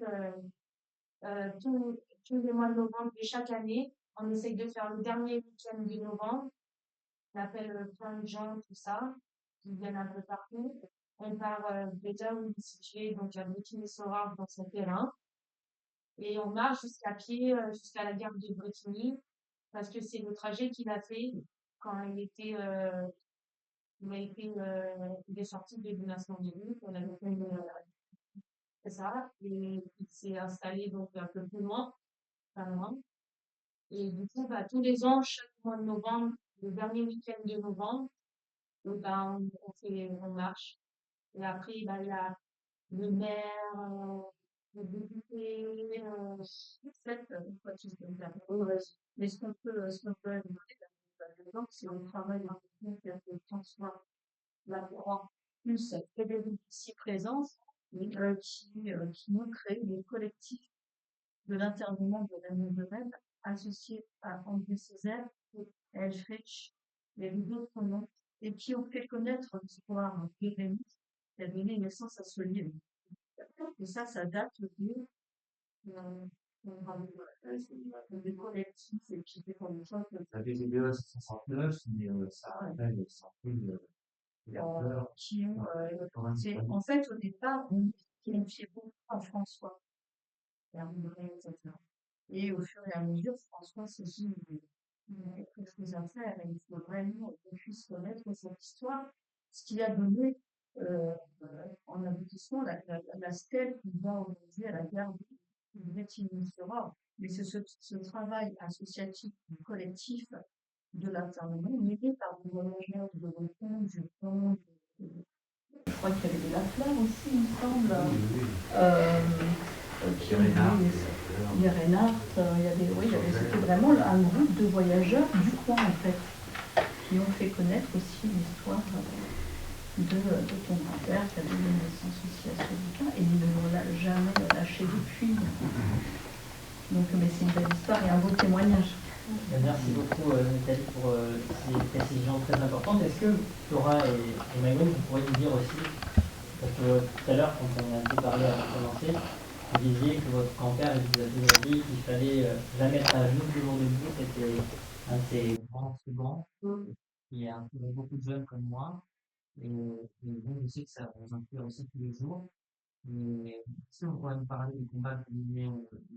tous les mois de novembre de chaque année, on essaye de faire le dernier week-end de novembre. On appelle plein de gens, tout ça, qui viennent un peu partout. On part déjà où il est situé, donc à Brétigny-Sorare dans son terrain. Et on marche jusqu'à pied, jusqu'à la gare de Bretigny, parce que c'est le trajet qu'il a fait quand il est sorti de l'Union Soviétique. On avait fait c'est ça, et il s'est installé donc un peu plus loin, pas loin. Et du coup, bah, tous les ans, chaque mois de novembre, le dernier week-end de novembre, bah, on marche. Et après, bah, il y a le maire, le député, fait, quoi, tu sais, mais ce qu'on peut ajouter, par exemple, c'est on travaille dans une transport là, en plus, Frédéric ici présence, qui nous crée des collectifs de l'intervenant de la Nouvelle associés à André Césaire et Elfrich, et d'autres noms, et qui ont fait connaître l'histoire de Rémy, qui a donné naissance à ce livre. Et ça date de des collectifs et puis des collectifs Ça fait 1969, mais ça rappelle il y a peur. qui ont, en fait, au départ, on identifiait beaucoup à François, etc. Et au fur et à mesure, François s'est dit, il y a quelque chose à faire et il faut vraiment qu'on puisse connaître cette histoire, ce qui a donné en aboutissement la stèle qui va aujourd'hui à la gare de Bretigny-Sera. Mais c'est ce travail associatif, collectif de l'internement, mené par des voyageurs de Breton, du Pont, je crois qu'il y avait des Lafleur aussi, il me semble. Qui ont les Reinhardt, c'était vraiment un groupe de voyageurs du coin en fait, qui ont fait connaître aussi l'histoire de ton grand-père qui a donné naissance aussi à ce bouquin et il ne l'a jamais lâché depuis. Donc, mais c'est une belle histoire et un beau témoignage. Merci beaucoup Nathalie pour ces précisions très importantes. Est-ce que Flora et Maïwen, vous pourriez nous dire aussi, parce que tout à l'heure quand on a un peu parlé avant de commencer, vous disiez que votre grand-père vous a toujours dit qu'il fallait jamais être à genoux toujours debout, c'était un de ces grands slogans. Il y a beaucoup de jeunes comme moi, et bon, je sais que ça vous inspire aussi tous les jours. Mais si on pourrait me parler du combat que vous menez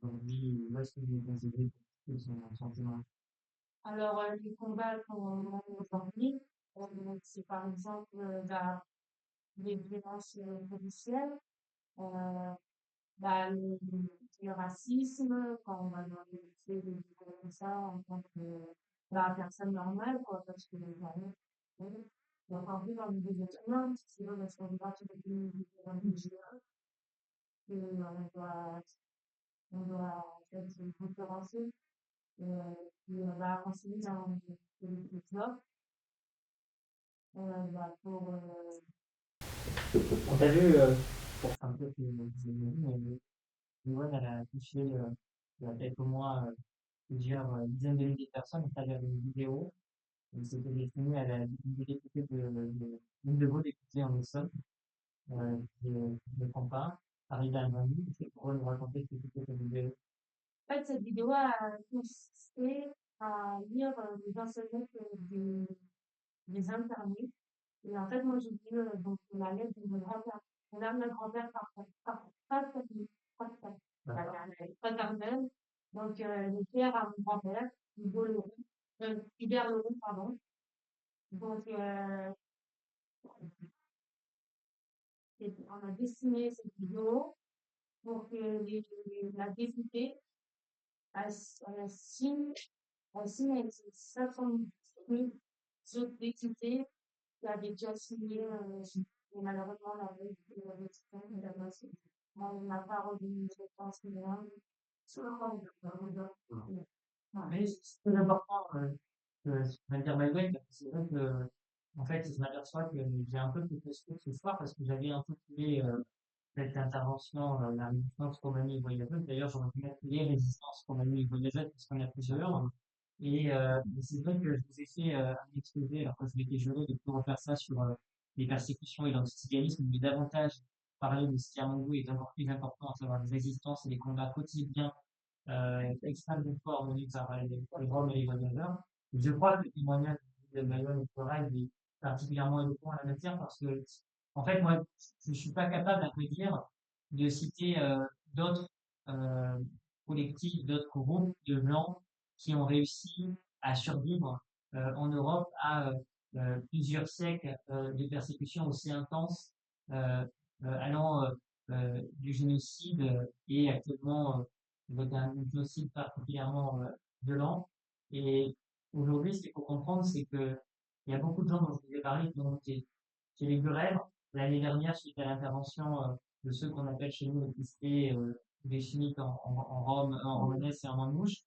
aujourd'hui, où est-ce que vous vous aider pour son sentiment? Alors, les combats qu'on mène aujourd'hui, c'est par exemple les violences policières, euh, le racisme, quand on va dans les lycées, des choses comme ça, en tant que personne normale, quoi, parce que donc en plus, dans le milieu humain, c'est vrai, parce qu'on va tous les pays et on doit se différencier, et on va renseigner dans les offres, pour, On t'a vu, pour un peu que vous avez Yvonne, elle a affiché il y a quelques mois plusieurs dizaines de milliers de personnes à travers une vidéo. Et c'était destiné à la députée l'une de vos députés en Essonne, qui ne prend pas, arrive à un ami, c'est pour nous raconter ce que c'était cette vidéo. en fait, cette vidéo a consisté à lire les enseignements des internés. Et en fait, moi, j'ai vu donc la lettre de mon grand-père. Mon arrière-grand-père paternel. Donc, le père à mon grand-père, Hubert Leroux, pardon. Donc, on a dessiné cette vidéo pour que la députée elle signe avec ses 70 autres députés qui avaient déjà signé, et malheureusement, la veille de la votation, on n'a pas revenu, je pense, sur le Mais c'est très important ce que vient de dire Maïwen, parce que c'est vrai que, en fait, je m'aperçois que j'ai un peu plus de ce soir parce que j'avais intitulé cette intervention la résistance Roumanie et voyageuse. D'ailleurs, j'aurais pu mettre les résistances Roumanie et voyageuse parce qu'on a plusieurs. Et c'est vrai que je vous ai fait un exposé, alors que je m'étais juré de plus refaire ça sur les persécutions et l'antisémitisme, mais davantage parler de ce qui, à mon goût, est encore plus important, à savoir les résistances et les combats quotidiens extrêmement fort menés par les Roms et les voyageurs. Je crois que le témoignage de Mayon et Corail est particulièrement éloquent en la matière parce que, en fait, moi, je ne suis pas capable, à vrai dire, de citer d'autres euh, collectifs, d'autres groupes de gens qui ont réussi à survivre en Europe à plusieurs siècles de persécutions aussi intenses, allant du génocide et actuellement avec un génocide particulièrement violent. Et aujourd'hui, ce qu'il faut comprendre, c'est que il y a beaucoup de gens dont je vous ai parlé qui ont été chez les grèves. L'année dernière, suite à l'intervention de ceux qu'on appelle chez nous les pistés, des chimiques en Rome, en Romanès et en Manouche,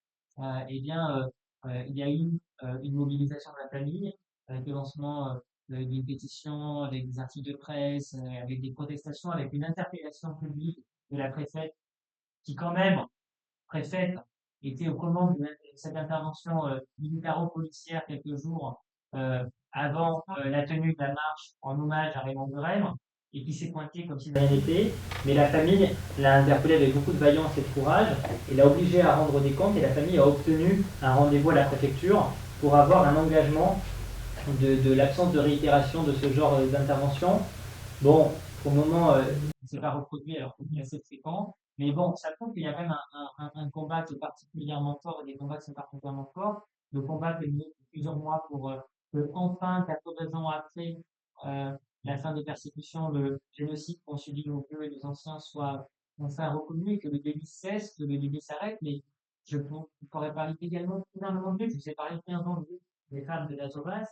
eh bien, il y a eu une mobilisation de la famille avec le lancement d'une pétition, avec des articles de presse, avec des protestations, avec une interpellation publique de la préfète qui quand même préfète était aux commandes de cette intervention militaro-policière quelques jours avant la tenue de la marche en hommage à Raymond Burel, et qui s'est pointé comme si de rien n'était. Mais la famille l'a interpellé avec beaucoup de vaillance et de courage et l'a obligé à rendre des comptes, et la famille a obtenu un rendez-vous à la préfecture pour avoir un engagement de l'absence de réitération de ce genre d'intervention. Bon, pour le moment, ne s'est pas reproduit alors qu'il est assez fréquent. Mais bon, ça prouve qu'il y a quand même un combat qui est particulièrement fort et des combats qui sont particulièrement forts. Le combat qui est mené depuis plusieurs mois pour que, enfin, 80 ans après la fin des persécutions, le génocide qu'ont subi nos vieux et les anciens soit enfin reconnu et que le délit cesse, que le délit s'arrête. Mais je pourrais parler également énormément de lutte. Je vous ai parlé de 15 ans de lutte des femmes de l'Azovas.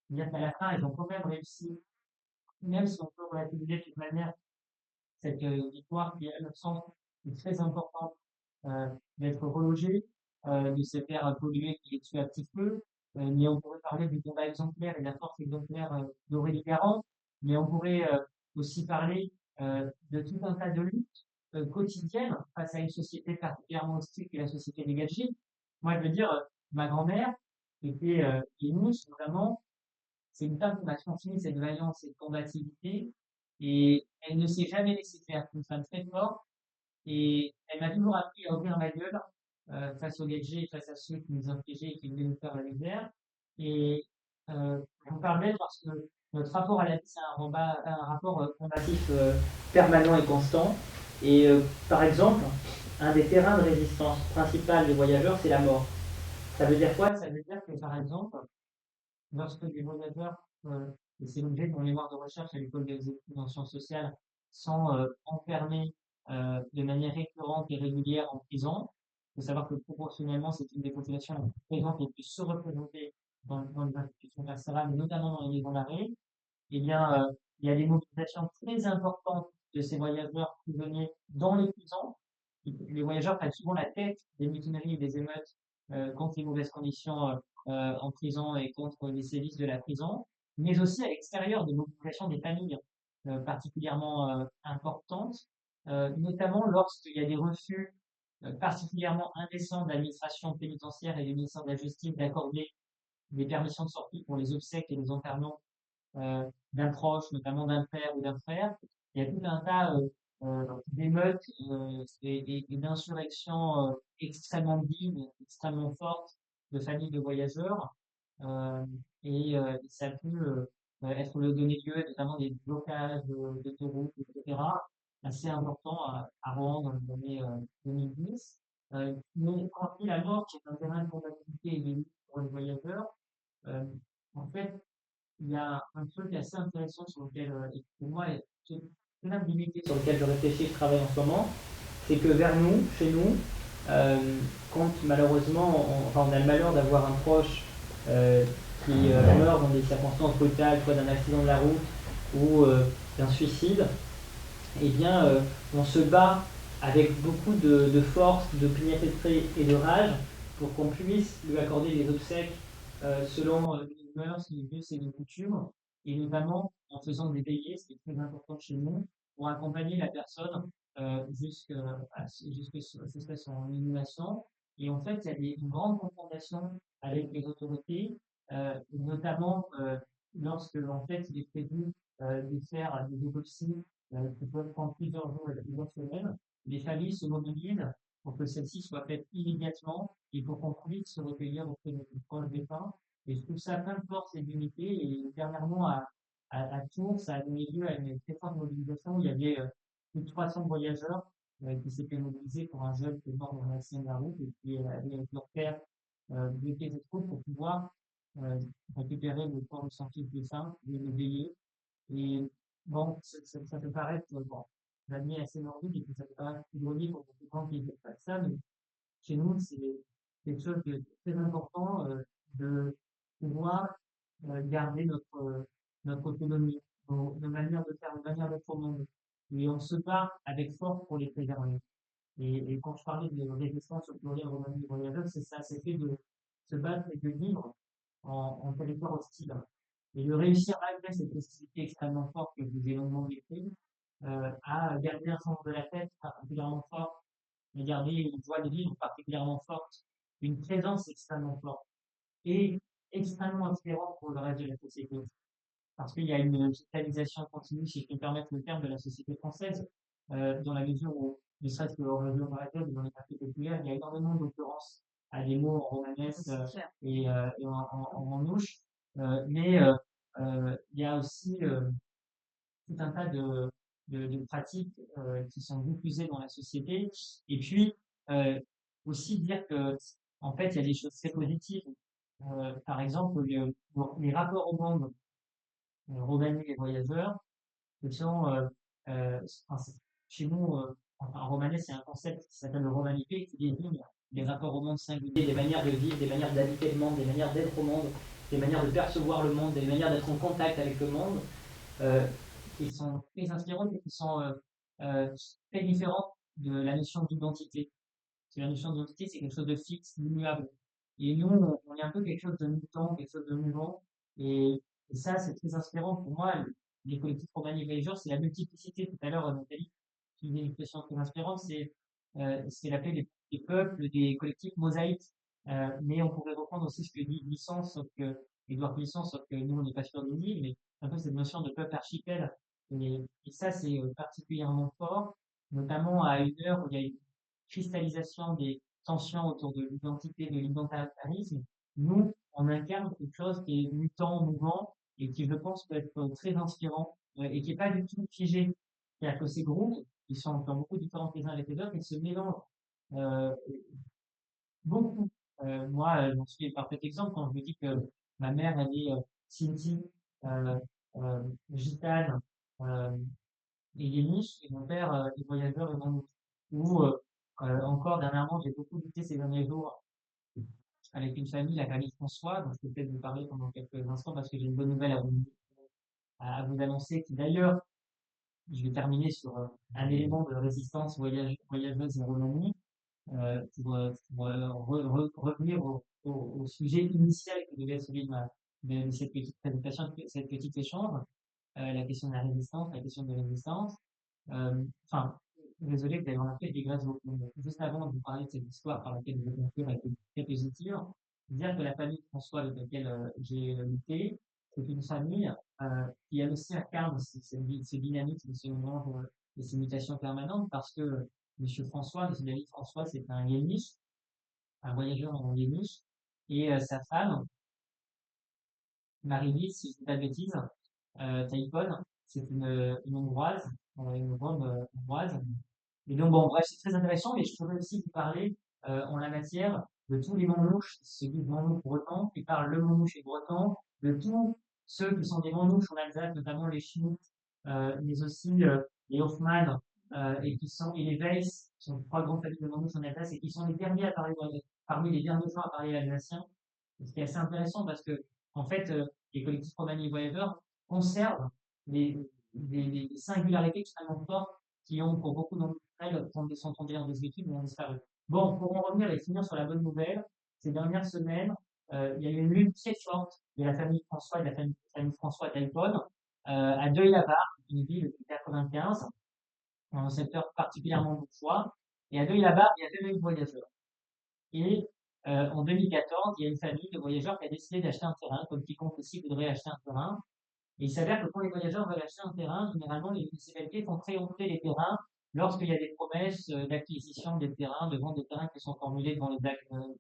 Bien qu'à la fin, elles ont quand même réussi, même si on peut relativiser de toute manière cette victoire qui, à notre sens, est très importante, d'être relogée, de se faire polluer qui est tué à petit feu. Mais on pourrait parler du combat exemplaire et de la force exemplaire d'Aurélie Garand. Mais on pourrait aussi parler de tout un tas de luttes quotidiennes face à une société particulièrement hostile qui est la société des gadgets. Moi, je veux dire, ma grand-mère, qui était Inousse, notamment, c'est une femme qui a transmis cette vaillance, cette combativité, et elle ne s'est jamais laissée faire. C'est une femme très forte, et elle m'a toujours appris à ouvrir ma gueule face aux gadgets, face à ceux qui nous infligeaient et qui voulaient nous faire la misère. Et je vous parle d'elle parce que notre rapport à la vie, c'est un rapport combatif permanent et constant. Et par exemple, un des terrains de résistance principal des voyageurs, c'est la mort. Ça veut dire quoi? Ça veut dire que, par exemple, lorsque des voyageurs, et c'est l'objet de mon mémoire de recherche à l'école des études en sciences sociales, sont enfermés de manière récurrente et régulière en prison. Il faut savoir que proportionnellement, c'est une des populations les plus présentes et les plus surreprésentées dans les institutions carcérales, mais notamment dans les maisons d'arrêt. Eh bien, il y a des mobilisations très importantes de ces voyageurs prisonniers dans les prisons. Les voyageurs prennent souvent la tête des mutineries et des émeutes contre les mauvaises conditions en prison et contre les sévices de la prison, mais aussi à l'extérieur des mobilisations des familles particulièrement importantes, notamment lorsqu'il y a des refus particulièrement indécents de l'administration pénitentiaire et du ministère de la Justice d'accorder des permissions de sortie pour les obsèques et les enterrements d'un proche, notamment d'un père ou d'un frère. Il y a tout un tas d'émeutes et d'insurrections extrêmement dignes, extrêmement fortes de familles de voyageurs. Euh, Ça a pu être le donner lieu notamment des blocages d'autoroutes, etc., assez importants à Rouen dans les années 2010. Mais quand on dit la mort, qui est un terrain de combativité et de lutte pour les voyageurs, euh, en fait, il y a un truc assez intéressant sur lequel, et pour moi, c'est une habilité sur lequel je réfléchis et je travaille en ce moment, c'est que vers nous, chez nous, quand malheureusement on a le malheur d'avoir un proche qui meurt dans des circonstances brutales, soit d'un accident de la route ou d'un suicide, eh bien on se bat avec beaucoup de force, de pugnacité et de rage pour qu'on puisse lui accorder des obsèques selon les mœurs, les us et les coutumes, et notamment en faisant des veillées, ce qui est très important chez nous, pour accompagner la personne jusqu'à ce soit son inhumation. Et en fait, il y a une grande confrontation avec les autorités, notamment lorsque en fait il est prévu de faire des autopsies qui peuvent prendre plusieurs jours et plusieurs semaines. Les familles se mobilisent pour que celle-ci soit faite immédiatement et pour qu'on puisse se recueillir auprès de nos proches défunts. Et je trouve ça plein de force et d'unité. Et dernièrement, à Tours, ça a donné lieu à une très forte mobilisation. Il y avait plus de 300 voyageurs qui s'étaient mobilisés pour un jeune qui est mort dans l'accident de la route et qui avait avec leur père bloqué des troupes pour pouvoir euh, récupérer le corps de son fils défunt et le veiller. Et bon, ça peut paraître, bon, l'année assez nordique et puis ça peut paraître ironique pour beaucoup de gens qui ne font pas ça, mais chez nous, c'est quelque chose de très important de pouvoir garder notre autonomie, nos manières de faire, nos manières d'être au monde. Et on se bat avec force pour les préserver. Et quand je parlais de résistance au pluriel Roumanie voyageuse, c'est ça, c'est fait de se battre et de vivre en territoire hostile. Et de réussir malgré cette hostilité extrêmement forte que je vous ai longuement décrite, à garder un sens de la tête particulièrement fort, et garder une joie de vivre particulièrement forte, une présence extrêmement forte et extrêmement inspirante pour le reste de la société. Parce qu'il y a une digitalisation continue, si je peux me permettre le terme, de la société française, dans la mesure où, ne serait-ce qu'en région parisienne, dans les quartiers populaires, il y a énormément d'occurrences à des mots en romanesque et en ouche. Mais il y a aussi tout un tas de pratiques qui sont diffusées dans la société. Et puis, euh, aussi dire que, en fait, il y a des choses très positives. Par exemple, les rapports au monde, Roumanie et voyageurs, qui sont, enfin, chez nous, en romanais, c'est un concept qui s'appelle le romanité, qui désigne les rapports au monde singuliers, des manières de vivre, des manières d'habiter le monde, des manières d'être au monde, des manières de percevoir le monde, des manières d'être en contact avec le monde, qui sont très inspirantes et qui sont très différentes de la notion d'identité. Parce que la notion d'identité, c'est quelque chose de fixe, d'immuable. Et nous, on est un peu quelque chose de mutant, quelque chose de mouvant. Et ça, c'est très inspirant pour moi. Les collectifs Romani Voyageurs, c'est la multiplicité. Tout à l'heure, Nathalie, qui dit une expression très inspirante, c'est ce qu'elle appelait les peuples, des collectifs mosaïques. Mais on pourrait reprendre aussi ce que dit Glissant, sauf que, Édouard Glissant, sauf que nous, on n'est pas sur des îles, mais un peu cette notion de peuple archipel. Et ça, c'est particulièrement fort, notamment à une heure où il y a une cristallisation des tensions autour de l'identité, de l'identitarisme. Nous, on incarne quelque chose qui est mutant, mouvant, et qui, je pense, peut être très inspirant, et qui n'est pas du tout figé. C'est-à-dire que ces groupes, qui sont dans beaucoup différents les uns avec les autres, ils se mélangent euh, beaucoup. Moi, j'en suis le parfait exemple quand je vous dis que ma mère, elle est Sinti, euh, gitane, euh, et yéniche, et mon père est voyageur et non. Ou encore dernièrement, j'ai beaucoup lutté ces derniers jours avec une famille, la famille François, dont je peux peut-être vous parler pendant quelques instants parce que j'ai une bonne nouvelle à vous annoncer, qui d'ailleurs, je vais terminer sur un élément de résistance voyageuse en Roumanie, revenir au sujet initial qui devait être celui de cette petite présentation, de cette petite échange, la question de la résistance, la question de résistance. Enfin, désolé, vous avez remarqué, je digresse beaucoup. Mais juste avant de vous parler de cette histoire par laquelle je vais conclure avec très positive, dire que la famille François avec laquelle j'ai lutté, c'est une famille qui elle aussi incarne ce dynamisme, ce moment et ces mutations permanentes parce que Monsieur François, Monsieur David François, c'est un Yéniche, un voyageur en Yéniche, et sa femme, Marie-Lise, si je ne dis pas de bêtises, Taïpon, c'est une Hongroise, une grande Hongroise. Et donc, bon, bref, c'est très intéressant, mais je pourrais aussi vous parler, en la matière, de tous les manouches qui se disent manouches bretons, qui parlent le manouche et breton, de tous ceux qui sont des manouches en Alsace, notamment les Schmitt, mais aussi les Hoffmann, et les Weiss, qui sont trois grandes familles de manouches en Alsace, et qui sont les derniers à parler, parmi les derniers gens à parler alsacien. Ce qui est assez intéressant parce que, en fait, les collectifs romani voyageurs conservent des singularités extrêmement fortes qui ont, pour beaucoup d'entre elles, sont tombées dans des équipes et ont disparu. Bon, pour en revenir et finir sur la bonne nouvelle, ces dernières semaines, il y a eu une lutte très forte de la famille François, de la famille François Delpone, à Deuil-la-Barre, une ville de 95, dans un secteur particulièrement bourgeois. Et à Deuil-la-Barre, il y a jamais eu de voyageurs. Et en 2014, il y a une famille de voyageurs qui a décidé d'acheter un terrain, comme quiconque aussi voudrait acheter un terrain. Et il s'avère que quand les voyageurs veulent acheter un terrain, généralement, les municipalités font triompher les terrains lorsqu'il y a des promesses d'acquisition des terrains, de vente des terrains qui sont formulées devant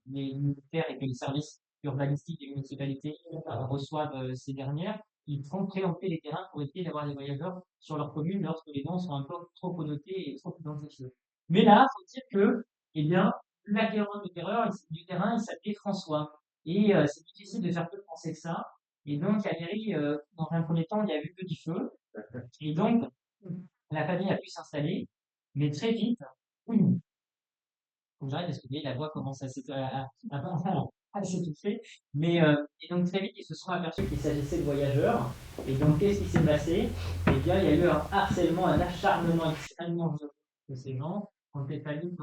les ministères et que les services urbanistiques des municipalités reçoivent ces dernières. Ils font triompher les terrains pour essayer d'avoir des voyageurs sur leur commune lorsque les noms sont un peu trop connotés et trop identifiés. Mais là, il faut dire que, eh bien, l'acquéreur du terrain, il s'appelait François. Et c'est difficile de faire plus français que ça. Et donc, à Mairie, dans un premier temps, il n'y a eu que du feu. Et donc, la famille a pu s'installer. Mais très vite, faut que j'arrête parce que la voix commence à s'étouffer. Mais, et donc, très vite, ils se sont aperçus qu'il s'agissait de voyageurs. Et donc, qu'est-ce qui s'est passé? Eh bien, il y a eu un harcèlement, un acharnement extrêmement violent de ces gens, contre les familles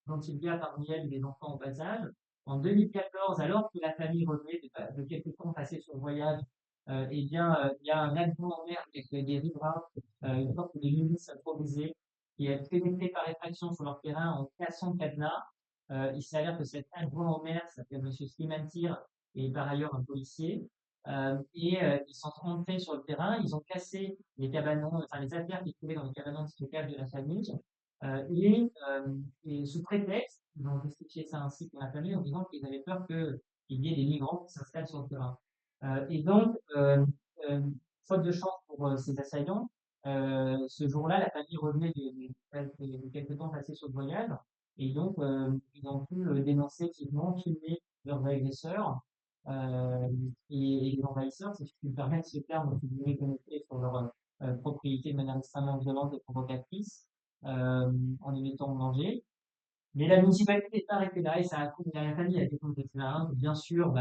dont il y a parmi elles des enfants en bas âge. En 2014, alors que la famille revenait de quelques temps passés sur le voyage, eh bien, il y a un adjoint en mer avec des riverains, une sorte de milice improvisée, qui a pénétré par effraction sur leur terrain en cassant le cadenas. Il s'avère que cet adjoint au maire s'appelle Monsieur Slimantir et par ailleurs un policier. Ils sont rentrés sur le terrain, ils ont cassé les cabanons, enfin les affaires qu'ils trouvaient dans les cabanons de stockage de la famille. Et sous prétexte, ils ont justifié ça ainsi pour la famille en disant qu'ils avaient peur qu'il y ait des migrants qui s'installent sur le terrain. Et donc, faute de chance pour ces assaillants, ce jour-là, la famille revenait de quelques temps passés sur le voyage, et donc ils ont pu dénoncer qu'ils ont tué leurs agresseurs et les envahisseurs, si je puis me permettre ce terme, qui voulaient pénétrer sur leur propriété de manière extrêmement violente et provocatrice, en les mettant en danger. Mais la municipalité n'est pas arrêtée là et ça a coûté à la famille a été contactée là. Bien sûr,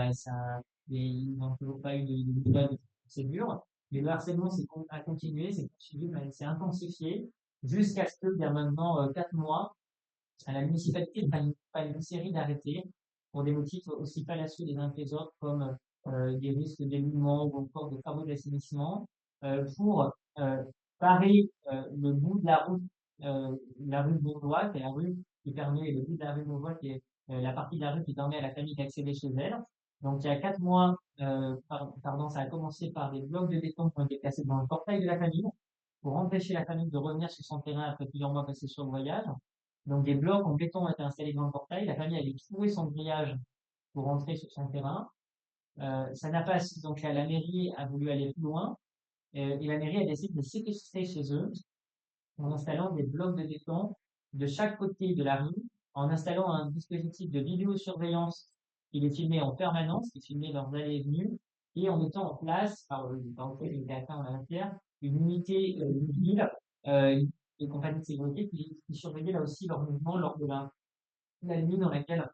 ils n'ont toujours pas eu de procédure. Mais le harcèlement a continué, c'est continué, c'est intensifié jusqu'à ce qu'il y a maintenant 4 mois, à la municipalité prenne une série d'arrêtés pour des motifs aussi fallacieux les uns que les autres, comme des risques d'éloulement ou encore de travaux d'assainissement, pour parer le bout de la rue Bourgeois, qui est la rue qui permet, le bout de la rue Bourgeois, qui est la partie de la rue qui permet à la famille d'accéder chez elle. Donc il y a 4 mois, ça a commencé par des blocs de béton qui ont été placés dans le portail de la famille pour empêcher la famille de revenir sur son terrain après plusieurs mois passés sur le voyage. Donc des blocs en béton ont été installés dans le portail. La famille avait trouvé son grillage pour rentrer sur son terrain. Ça n'a pas suffi. Donc la mairie a voulu aller plus loin et la mairie a décidé de séquestrer chez eux en installant des blocs de béton de chaque côté de la rue, en installant un dispositif de vidéosurveillance qui les filmait en permanence, qui filmait leurs allées et venues, et en mettant en place, par lequel il était atteint en la matière, une unité mobile, des compagnies de sécurité qui surveillaient là aussi leur mouvement lors de la nuit dans laquelle,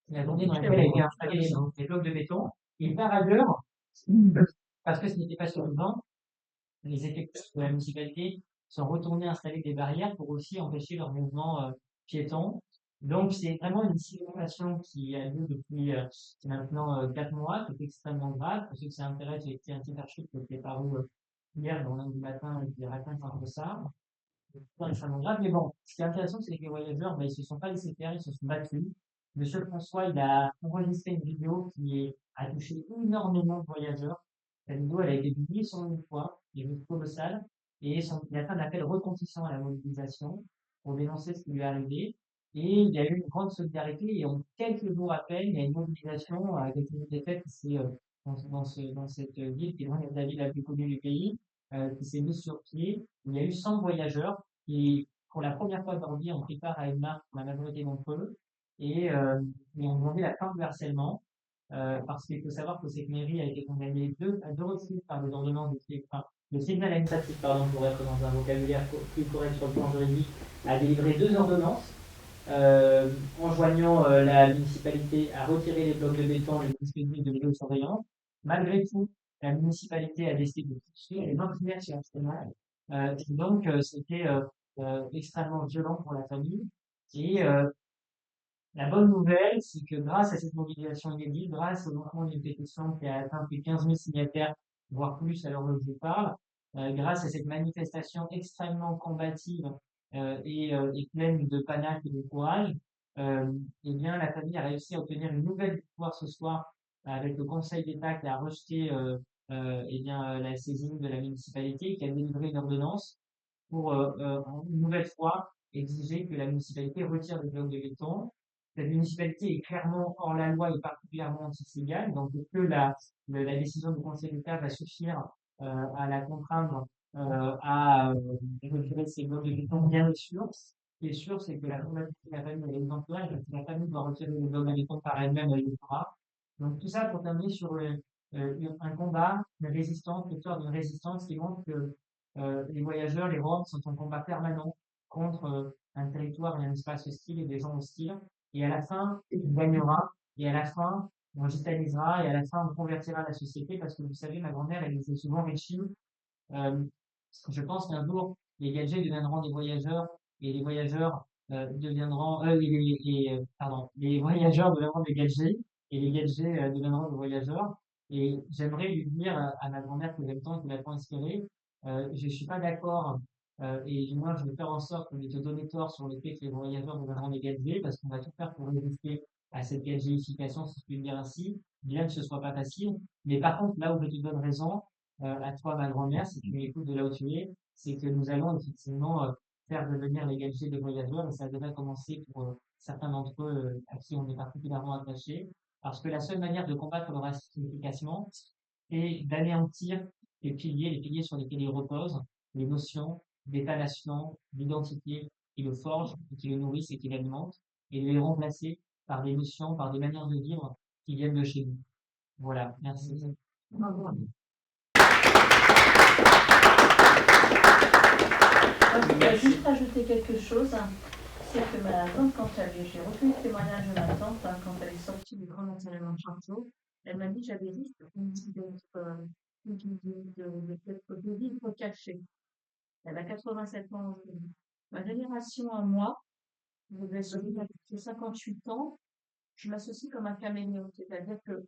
la journée dans laquelle a été installé les blocs de béton. Et par ailleurs, parce que ce n'était pas suffisant, les effectifs de la municipalité sont retournés installer des barrières pour aussi empêcher leur mouvement piéton. Donc c'est vraiment une situation qui a lieu depuis maintenant 4 mois, qui est extrêmement grave. Pour ceux qui s'intéressent, j'ai écrit un petit article qui est paru hier dans lundi matin et qui raconte un peu ça. C'est extrêmement grave. Mais bon, ce qui est intéressant, c'est que les voyageurs, ils se sont pas laissés faire, ils se sont battus. Monsieur François, il a enregistré une vidéo a touché énormément de voyageurs. La vidéo, elle a été publiée sur une fois, il est colossal, et il a fait un appel retentissant à la mobilisation pour dénoncer ce qui lui est arrivé. Et il y a eu une grande solidarité, et en quelques jours à peine, il y a une mobilisation avec une défaite ici dans cette ville qui est vraiment la ville la plus connue du pays, qui s'est mise sur pied. Il y a eu 100 voyageurs qui, pour la première fois de leur vie, ont pris part à une marche pour la majorité d'entre eux, et ont demandé la fin du harcèlement. Parce qu'il faut savoir que cette mairie a été condamnée à deux reprises par des ordonnances le tribunal administratif, pardon, pour être dans un vocabulaire plus correct sur le plan juridique, a délivré 2 ordonnances enjoignant la municipalité à retirer les blocs de béton et les dispositifs de vidéosurveillance. Malgré tout, la municipalité a décidé de poursuivre et maintenir ce harcèlement. Donc, c'était extrêmement violent pour la famille. Et La bonne nouvelle, c'est que grâce à cette mobilisation inédite, grâce au lancement d'une pétition qui a atteint plus de 15 000 signataires, voire plus à l'heure où je vous parle, grâce à cette manifestation extrêmement combative et pleine de panache et de courage, eh bien, la famille a réussi à obtenir une nouvelle victoire ce soir avec le Conseil d'État qui a rejeté eh bien, la saisine de la municipalité, qui a délivré une ordonnance pour une nouvelle fois exiger que la municipalité retire le bloc de béton. Cette municipalité est clairement hors la loi et particulièrement anti-cigale, donc que la décision du Conseil d'État va suffire à la contraindre à retirer ces blocs de béton, bien sûr. Ce qui est sûr, c'est que la problématique de la famille elle est exemplaire, et que si la famille doit retirer les blocs de béton par elle-même, elle le fera. Donc tout ça pour terminer sur un combat, une résistance, l'histoire d'une résistance qui montre que les voyageurs, les Roms, sont en combat permanent contre un territoire et un espace hostile et des gens hostiles. Et à la fin, on gagnera. Et à la fin, on gitanisera. Et à la fin, on convertira la société parce que vous savez, ma grand-mère, elle était souvent Richie. Euh, je pense qu'un jour, les gadgets deviendront des voyageurs et les voyageurs deviendront, pardon, les voyageurs deviendront des gadgets et les gadgets deviendront des voyageurs. Et j'aimerais lui dire à ma grand-mère que j'aime tant, qui l'a tant inspiré, je suis pas d'accord, et du moins je vais faire en sorte de te donner tort sur le fait que les voyageurs deviendront des gadgets parce qu'on va tout faire pour résister à cette gadgetification, si je puis le dire ainsi, bien que ce soit pas facile. Mais par contre, là où je te donne raison, à toi, ma grand-mère, si tu m'écoutes de là où tu es, c'est que nous allons effectivement faire devenir les gadgets de voyageurs et ça devrait commencer pour certains d'entre eux à qui on est particulièrement attaché, parce que la seule manière de combattre le racisme efficacement, c'est d'anéantir les piliers sur lesquels il repose, les notions d'État-nation, d'identité qui le forgent, qui le nourrissent et qui l'alimentent, et de les remplacer par des notions, par des manières de vivre qui viennent de chez nous. Voilà, merci. Je voudrais juste rajouter quelque chose. C'est que ma tante, j'ai recueilli le témoignage de ma tante quand elle est sortie du grand enseignement de Charteau, elle m'a dit j'avais juste une idée de vivre caché. Elle a 87 ans aujourd'hui. Ma génération à moi, je vais j'ai 58 ans, je m'associe comme un caméléon, c'est-à-dire que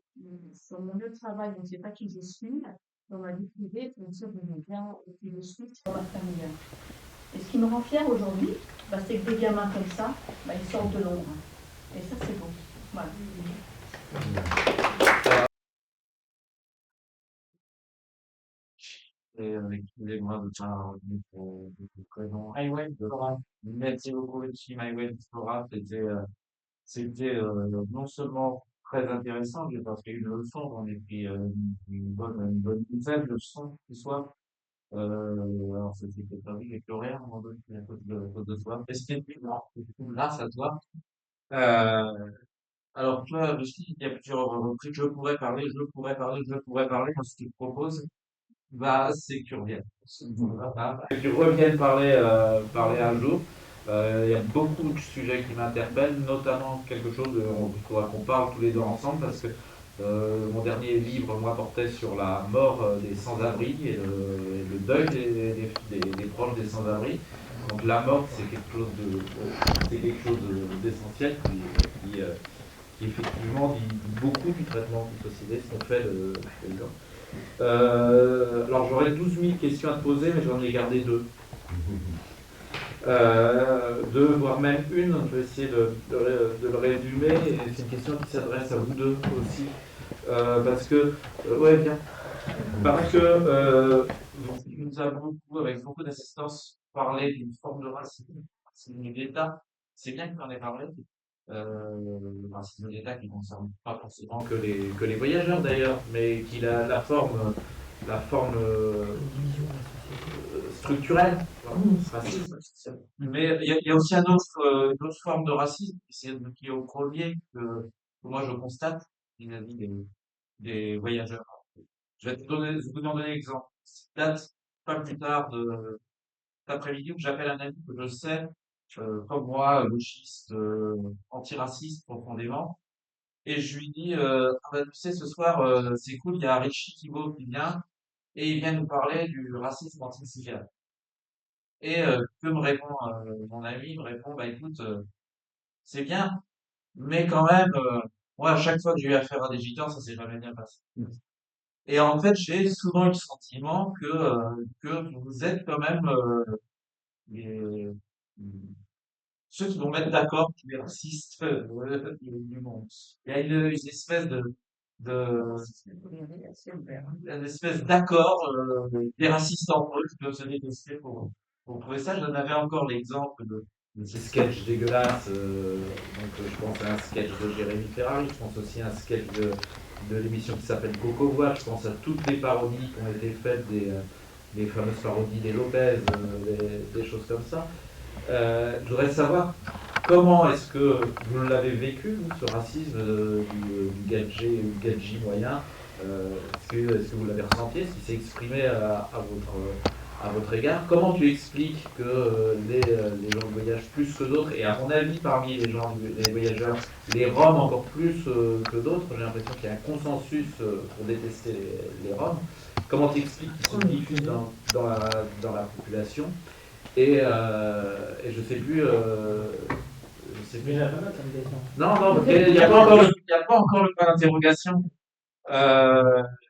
sur mon lieu de travail, on ne sait pas qui je suis, dans ma vie privée, on sait bien qui je suis sur ma famille. Et ce qui me rend fière aujourd'hui, c'est que des gamins comme ça, ils sortent de l'ombre. Et ça, c'est beau. Voilà. Et excusez-moi de pas de prénom. Maïwen, Flora. Merci beaucoup, Richie. Maïwen, Flora, c'était non seulement très intéressant, j'ai pas fait une leçon, j'en ai pris une bonne dizaine de leçons ce soir. Alors c'était peut-être avec l'horaire, à un moment donné, à cause de toi. Et c'était grâce à toi. Euh, alors toi, Richie, il y a plusieurs reprises, je pourrais parler. Moi, ce que je propose, c'est que tu reviennes. Que tu reviennes parler un jour. Il y a beaucoup de sujets qui m'interpellent, notamment quelque chose il faudra qu'on parle tous les deux ensemble parce que mon dernier livre, moi, portait sur la mort des sans-abri et le deuil des proches des sans-abri. Donc la mort, c'est quelque chose d'essentiel qui effectivement dit beaucoup du traitement du société, ce qu'on fait les gens. Alors j'aurais 12 000 questions à te poser, mais j'en ai gardé deux. Deux, voire même une, je vais essayer de le résumer. Et c'est une question qui s'adresse à vous deux aussi. Parce que, ouais, bien. Parce que nous avons avec beaucoup d'assistance, parlé d'une forme de racisme de l'État. C'est bien que tu en aies parlé. Le racisme de l'État qui ne concerne pas forcément que les voyageurs d'ailleurs, mais qui a la forme structurelle, racisme. Mais il y a aussi une autre forme de racisme qui est au premier que moi je constate vis-à-vis des voyageurs. Je vais vous en donner un exemple. Date pas plus tard de cet après-midi où j'appelle un ami que je sais, comme moi, gauchiste, antiraciste profondément. Et je lui dis, tu sais, ce soir, c'est cool, il y a Richie Thibault qui vient, et il vient nous parler du racisme anti-cigane. Et que me répond mon ami? Il me répond, écoute, c'est bien, Mais quand même, moi, à chaque fois que j'ai eu affaire à des gitans, ça s'est jamais bien passé. Et en fait, j'ai souvent eu le sentiment que vous êtes quand même les, ceux qui vont mettre d'accord tous les racistes du monde. Il y a une espèce de, une espèce d'accord des racistes entre eux qui peuvent se détester pour trouver ça. J'en avais encore l'exemple de Ces ce sketchs dégueulasses, je pense à un sketch de Jérémy Ferrari, je pense aussi à un sketch de l'émission qui s'appelle Coco Voix, je pense à toutes les parodies qui ont été faites des fameuses parodies des Lopez, des choses comme ça. Je voudrais savoir comment est-ce que vous l'avez vécu, vous, ce racisme du gadget moyen. Est-ce que vous l'avez ressenti? Est-ce qu'il s'est exprimé à votre égard? Comment tu expliques que les gens voyagent plus que d'autres? Et à mon avis, parmi les voyageurs, les Roms encore plus que d'autres, j'ai l'impression qu'il y a un consensus pour détester les Roms. Comment tu expliques qu'ils se diffusent dans la population? Et je sais plus. Je sais plus. Déjà pas mal comme question. Non, non, il n'y a pas encore il y a pas encore le point d'interrogation.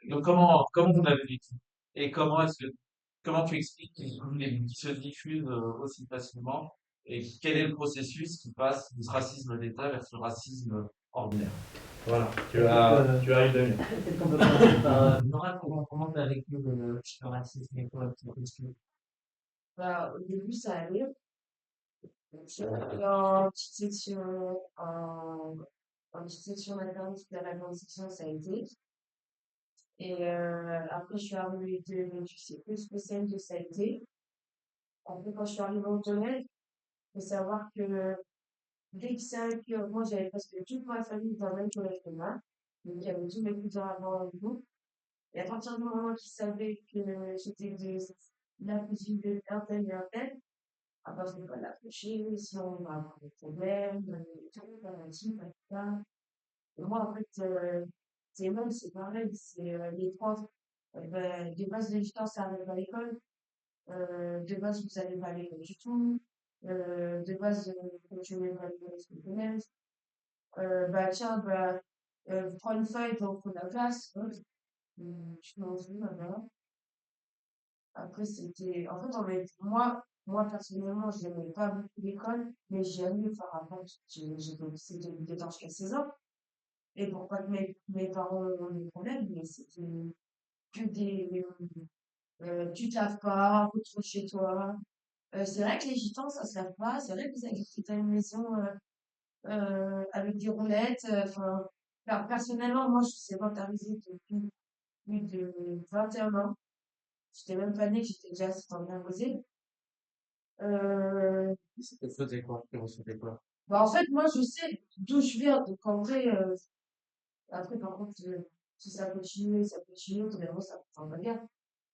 Donc comment vous l'avez vécu? Et comment tu expliques qu'ils se diffusent aussi facilement? Et quel est le processus qui passe du racisme d'État vers ce racisme ordinaire? Voilà, Peut-être tu as une demi-heure. peut-être qu'on peut commencer par Nora, comment tu as vécu le racisme et quoi tu expliques? Bah, au début, ça allait. J'étais en petite section, en petite section maternelle, c'était la grande section, ça a été. Et après, je suis arrivée je sais plus spécial de ça a été. Après, quand je suis arrivée au collège, il faut savoir que dès que ça que moi, j'avais presque toute ma famille dans le même collège que moi. Donc, il y avait tous mes cousins avant et tout. Et à partir du moment qu'ils savaient que j'étais de la cousine de un tel et un tel, ah bah, je vais pas l'approcher, sinon on va avoir des problèmes, et tout, ça. Et moi, en fait, c'est même, c'est pareil, c'est les profs, ben, de base, les gens, ça arrive à l'école, de base, vous allez pas à l'école du tout, de base, quand tu veux pas l'école scolaire, bah, tiens, bah, prends une feuille pour prendre la place, je m'en fous, voilà. Après, c'était, en fait, moi, personnellement, je n'aimais pas beaucoup l'école, mais j'ai aimé faire avant, j'ai c'était obligatoire jusqu'à 16 ans. Et pour pas que mes parents aient des problèmes, mais c'était que tu te laves pas, retourne chez toi. C'est vrai que les gitans, ça se lave pas. C'est vrai que vous avez quitté une maison, avec des roulettes. Enfin, personnellement, moi, je suis sédentarisée depuis plus de 21 ans. J'étais même pas née, j'étais déjà assistante d'imposée. Euh, Tu faisais quoi? Tu recevais quoi? bah, en fait, moi, je sais d'où je viens. Donc, en vrai, après, par contre, si ça continue, au bout d'un moment, ça prend pas bien.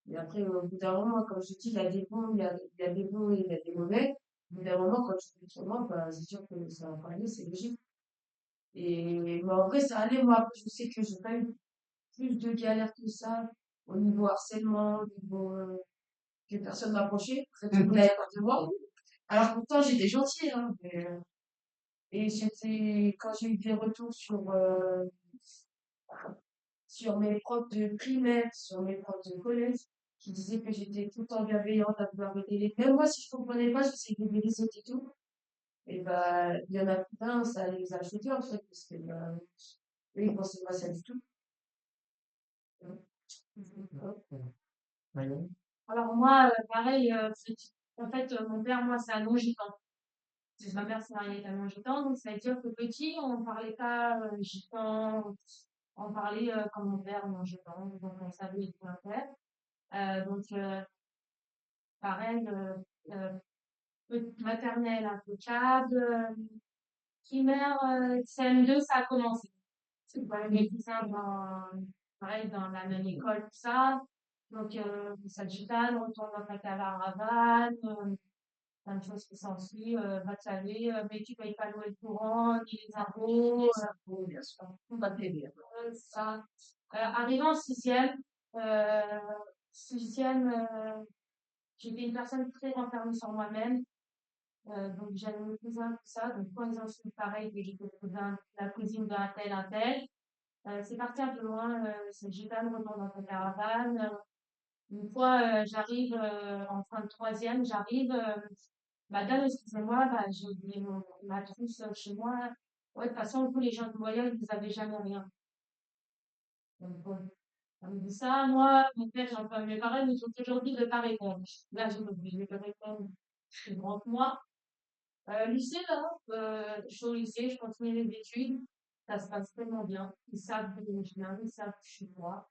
Mais après, au bout d'un moment, comme je dis, il y a des bons, il y a des bons et il y a des mauvais. Au bout d'un moment, quand tu fais trop loin, bah, c'est sûr que ça va pas aller, c'est logique. Et, mais en vrai, ça allait. Moi, après, je sais que j'ai pas eu plus de galères que ça au niveau harcèlement, au niveau, que personne m'approchait. En fait, tout le monde avait peur de moi. Alors, pourtant, j'étais gentille, hein, mais, et j'étais, quand j'ai eu des retours sur mes profs de primaire, sur mes profs de collège, qui disaient que j'étais tout le temps bienveillante à vouloir aider les. Même moi, si je comprenais pas, j'essayais d'aider les autres et tout. Et bah, il y en a plein, ça les a choqués, en fait, parce que, bah, eux, ils pensaient pas ça du tout. Marianne? Alors moi, pareil, en fait, mon père, moi, c'est un non-gitan. Ma mère s'est mariée avec un non-gitan, donc ça veut dire que petit, on parlait pas gitan, on parlait comme mon père non-gitan, donc on savait quoi faire. Donc pareil, maternelle impeccable, primaire, CM2, ça a commencé. C'est pas mes cousins pareil, dans la même école, tout ça. Donc, ça gitane, on retourne dans ta à Raval, plein de choses qui s'ensuivent, va te laver, mais tu payes pas l'eau et le courant, ni les impôts, Bien sûr. On va t'aider. ça. Arrivant en euh, sixième, j'étais une personne très renfermée sur moi-même. Donc j'avais mes cousins, tout ça. Donc quand ils ont su pareil que j'étais la cousine d'un tel, un tel, c'est parti un peu loin. J'ai quand même retourné dans la caravane. Une fois, j'arrive en fin de troisième, j'arrive. Madame, excusez-moi, bah, j'ai oublié ma trousse chez moi. Ouais, de toute façon, tous les gens du voyage, vous avez jamais rien. Donc, bon, elle me dit ça. Moi, mon père, j'entends mes parents, ils ont toujours dit de pas répondre. Là, j'ai obligé de répondre. Je suis grand que moi. Lycée, là, je suis au lycée, je continue les études. Ça se passe tellement bien. Ils savent d'où je viens, ils savent que je suis moi.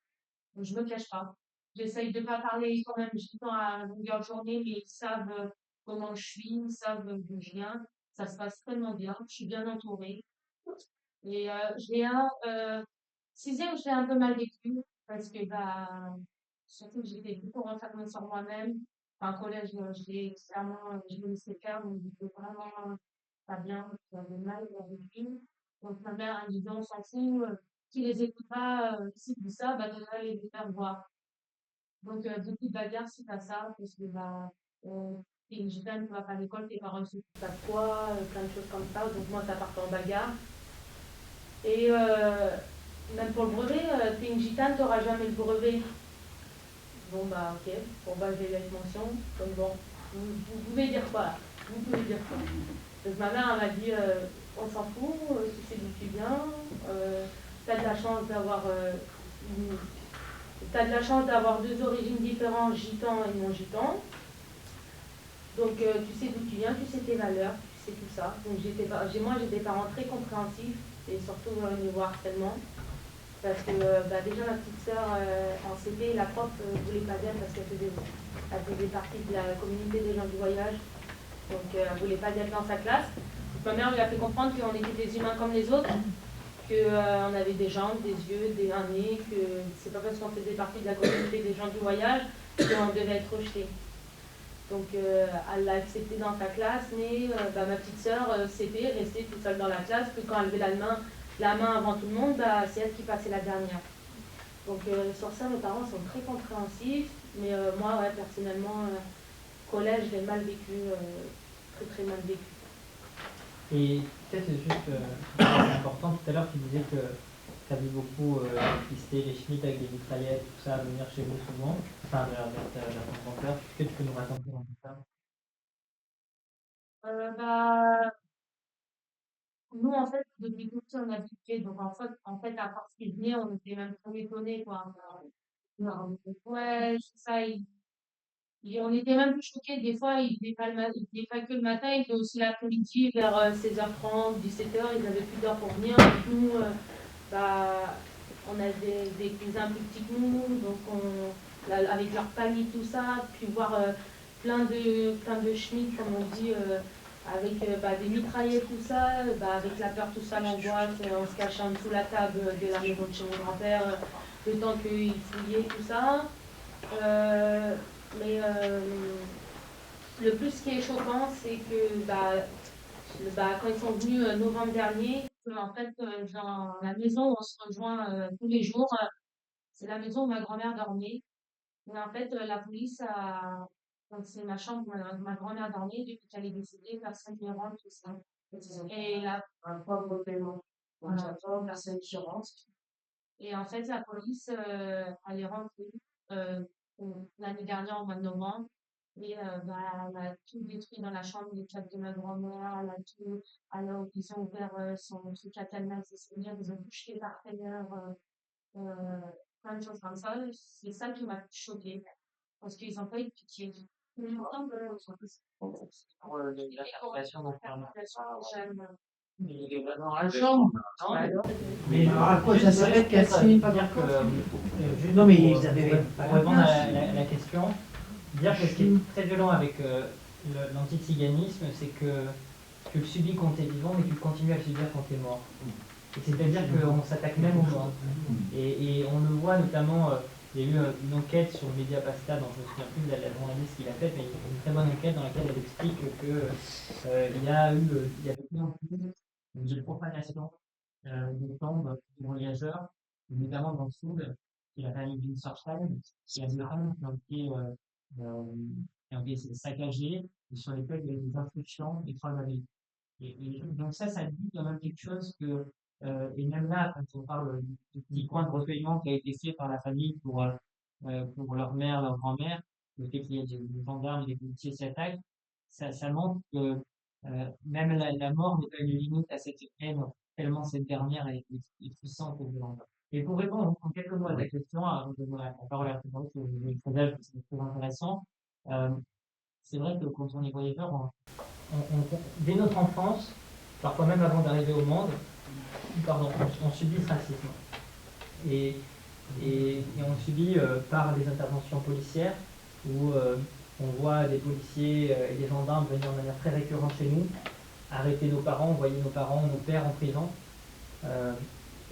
Donc, je me cache pas. J'essaye de pas parler quand même tout le temps à longueur de journée, mais ils savent comment je suis, ils savent d'où je viens. Ça se passe tellement bien. Je suis bien entourée. Et j'ai sixième, je l'ai un peu mal vécu parce que bah surtout que j'étais beaucoup renfermée sur moi-même. Enfin, collège, j'ai clairement, je me laissais faire, donc j'étais vraiment pas bien, j'avais mal vécu. Donc ma mère elle me disait on s'en fout, qui les écoute pas, si tout ça, bah déjà les faire voir. Donc beaucoup de bagarres suite à ça, parce que bah t'es une gitane, tu vas pas à l'école, tes parents s'occupent pas de toi, plein de choses comme ça. Donc moi ça partait en bagarre. Et même pour le brevet, t'es une gitane, t'auras jamais le brevet. Bon bah ok, bon bah j'ai eu mention. Donc bon, vous pouvez dire quoi là? Vous pouvez dire quoi? Donc ma mère elle m'a dit on s'en fout, tu sais d'où tu viens, t'as de la chance d'avoir t'as de la chance d'avoir deux origines différentes, gitan et non gitan. Donc tu sais d'où tu viens, tu sais tes valeurs, tu sais tout ça. Donc moi j'ai des parents très compréhensifs et surtout au niveau harcèlement. Parce que bah, déjà ma petite sœur en CP, la prof voulait pas d'elle parce qu'elle faisait partie de la communauté des gens du voyage. Donc elle voulait pas d'elle dans sa classe. Donc, ma mère lui a fait comprendre qu'on était des humains comme les autres, qu'on avait des jambes, des yeux, un nez, que c'est pas parce qu'on faisait partie de la communauté des gens du voyage qu'on devait être rejeté. Donc elle l'a accepté dans sa classe, mais bah, ma petite sœur CP restait toute seule dans la classe, que quand elle levait la main avant tout le monde, bah, c'est elle qui passait la dernière. Donc sur ça, mes parents sont très compréhensifs, mais moi, ouais, personnellement, collège, je l'ai mal vécu, très très mal vécu. Et peut-être juste, c'est important, tout à l'heure tu disais que tu as vu beaucoup pister les Schmitt avec des mitraillettes, tout ça, venir chez vous souvent, enfin vers ton grand-père. Est-ce que tu peux nous raconter un peu ça? Bah, nous, en fait, depuis tout petit, on habitait, donc en fait, à force qu'il venait, on était même trop étonnés, quoi. Non, ouais, c'est ça, on était même plus choqués, des fois, il venait pas il venait pas que le matin, il venait aussi l'après-midi, vers 16h30, 17h, ils avaient plus d'heure pour venir. Donc nous, bah, on a des cousins plus petits que nous, donc avec leur panier, tout ça, puis voir plein de schmitts, comme on dit, avec bah, des mitraillettes, tout ça, bah, avec la peur, tout ça, l'angoisse, on se cachait en dessous de la table de la maison de chez mon grand-père, le temps qu'il fouillait, tout ça. Mais le plus qui est choquant, c'est que quand ils sont venus novembre dernier, en fait, dans la maison où on se rejoint tous les jours, c'est la maison où ma grand-mère dormait. Et en fait, la police a. Donc, c'est ma chambre où ma grand-mère dormait depuis qu'elle est décédée, personne ne rentre, tout ça. Et là, un pauvre paiement. J'attends, personne qui rentre. Et en fait, la police, elle est rentrée euh, l'année dernière, au mois de novembre. Et bah, elle a tout détruit dans la chambre des câbles de ma grand-mère. Elle a tout. Alors, ils ont ouvert son truc à cadenas, ses souvenirs. Ils ont tout jeté par terre. Euh, plein de choses comme ça. C'est ça qui m'a choquée. Parce qu'ils n'ont pas eu de pitié. Mais pourtant, L'interprétation d'enfermement. j'aime. Dans la chambre. Mais à quoi ça s'arrête qu'elle signe pas dire que, juste Non, mais pour, ils avaient pour répondre à la question, dire que ce qui est très violent avec l'antiziganisme, c'est que tu le subis quand tu es vivant, mais tu continues à le subir quand tu es mort. Et c'est-à-dire qu'on s'attaque même aux morts. Et on le voit notamment, il y a eu une enquête sur Mediapasta, dont je ne me souviens plus de la journaliste qui l'a faite, mais une très bonne enquête dans laquelle elle explique que il y avait plein de profanation des tombes de voyageurs, notamment dans le sud, qui est la famille Winterstein, qui a des tombes qui ont été saccagées, et sur lesquels il y a des instructions et travailler. Et donc ça dit quand même quelque chose que, et même là, quand on parle du petit coin de recueillement qui a été fait par la famille pour leur mère, leur grand-mère, le fait qu'il y ait des gendarmes, des policiers s'y attaquent, ça montre que même la mort n'est pas une limite à cette haine, tellement cette dernière est puissante et violente. Et pour répondre en quelques mots à ta question, avant de donner la parole à Frédéric, le sondage, c'est très intéressant. C'est vrai que quand on est voyageur, dès notre enfance, parfois même avant d'arriver au monde, on subit ce racisme. Et on subit par des interventions policières où on voit des policiers et des gendarmes venir de manière très récurrente chez nous, arrêter nos parents, envoyer nos parents, nos pères en prison.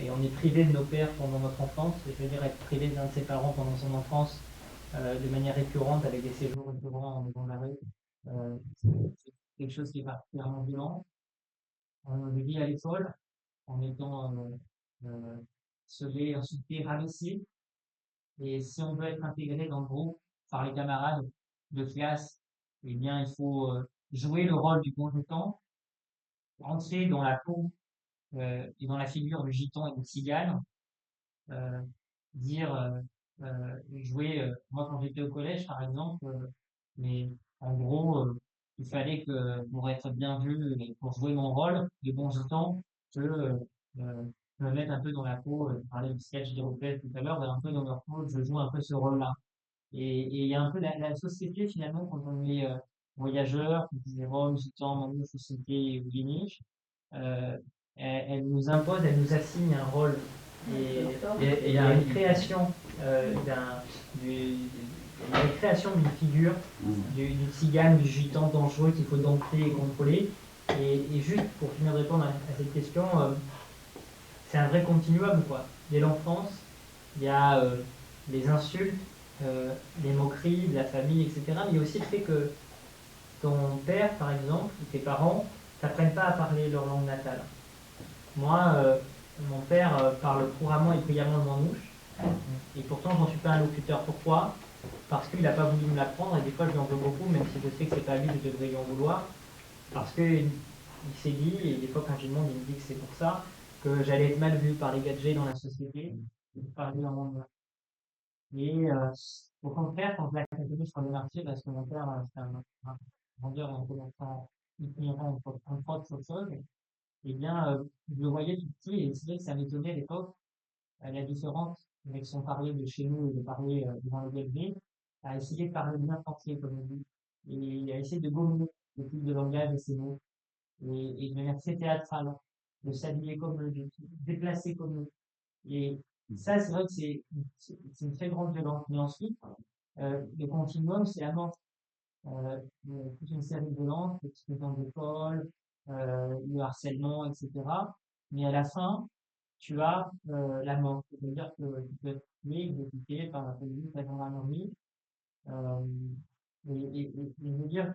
Et on est privé de nos pères pendant notre enfance. Je veux dire, être privé d'un de ses parents pendant son enfance de manière récurrente avec des séjours récurrents en maison d'arrêt, c'est quelque chose qui est particulièrement violent. On le vit à l'école en étant seulé, insulté, rabaissé. Et si on veut être intégré dans le groupe par les camarades de classe, eh bien, il faut jouer le rôle du consultant, entrer dans la peau et dans la figure du gitan et du tzigane, euh, dire, jouer, moi quand j'étais au collège par exemple, mais en gros, il fallait que pour être bien vu et pour jouer mon rôle de bon gitan, que me mettre un peu dans la peau, je parlais du sketch d'Européenne tout à l'heure, un peu dans leur peau, je joue un peu ce rôle-là. Et il y a un peu la société finalement quand on est voyageur, quand on est Rome, gitan, Manu, société ou Guinée, elle nous impose, elle nous assigne un rôle. Et il y a une création une création d'une figure du tzigane, du gitan dangereux qu'il faut dompter et contrôler. Et juste pour finir de répondre à cette question, c'est un vrai continuum, quoi. Dès l'enfance, il y a les insultes, les moqueries de la famille, etc. Mais il y a aussi le fait que ton père, par exemple, ou tes parents, t'apprennent pas à parler leur langue natale. Moi, mon père parle couramment et brillamment le manouche, et pourtant j'en suis pas un locuteur. Pourquoi? Parce qu'il n'a pas voulu me l'apprendre, et des fois je lui en veux beaucoup, même si je sais que c'est pas lui, je devrais lui en vouloir, parce qu'il s'est dit, et des fois quand je lui demande, il me dit que c'est pour ça, que j'allais être mal vu par les gadgets dans la société, par lui en monde. Et au contraire, quand je l'ai accompagné sur le marché, parce que mon père, c'est un vendeur en commerçant itinérant en prod sur chose, eh bien, je le voyais tout petit et c'est vrai que ça m'étonnait à l'époque, la différence avec son parler de chez nous et de parler devant le BLV, à essayer de parler bien français, comme on dit, et à essayer de gommer le type de langage et ses mots, et de manière très théâtrale, de s'habiller comme eux, de se déplacer comme eux. Et ça, c'est vrai que c'est une très grande violence. Mais ensuite, le continuum, c'est la mort. Toute une série de violences, l'exclusion de l'école, le harcèlement, etc. Mais à la fin, tu as la mort. C'est-à-dire que tu peux être tué, exécuté par la police, la gendarmerie. Euh, je veux dire,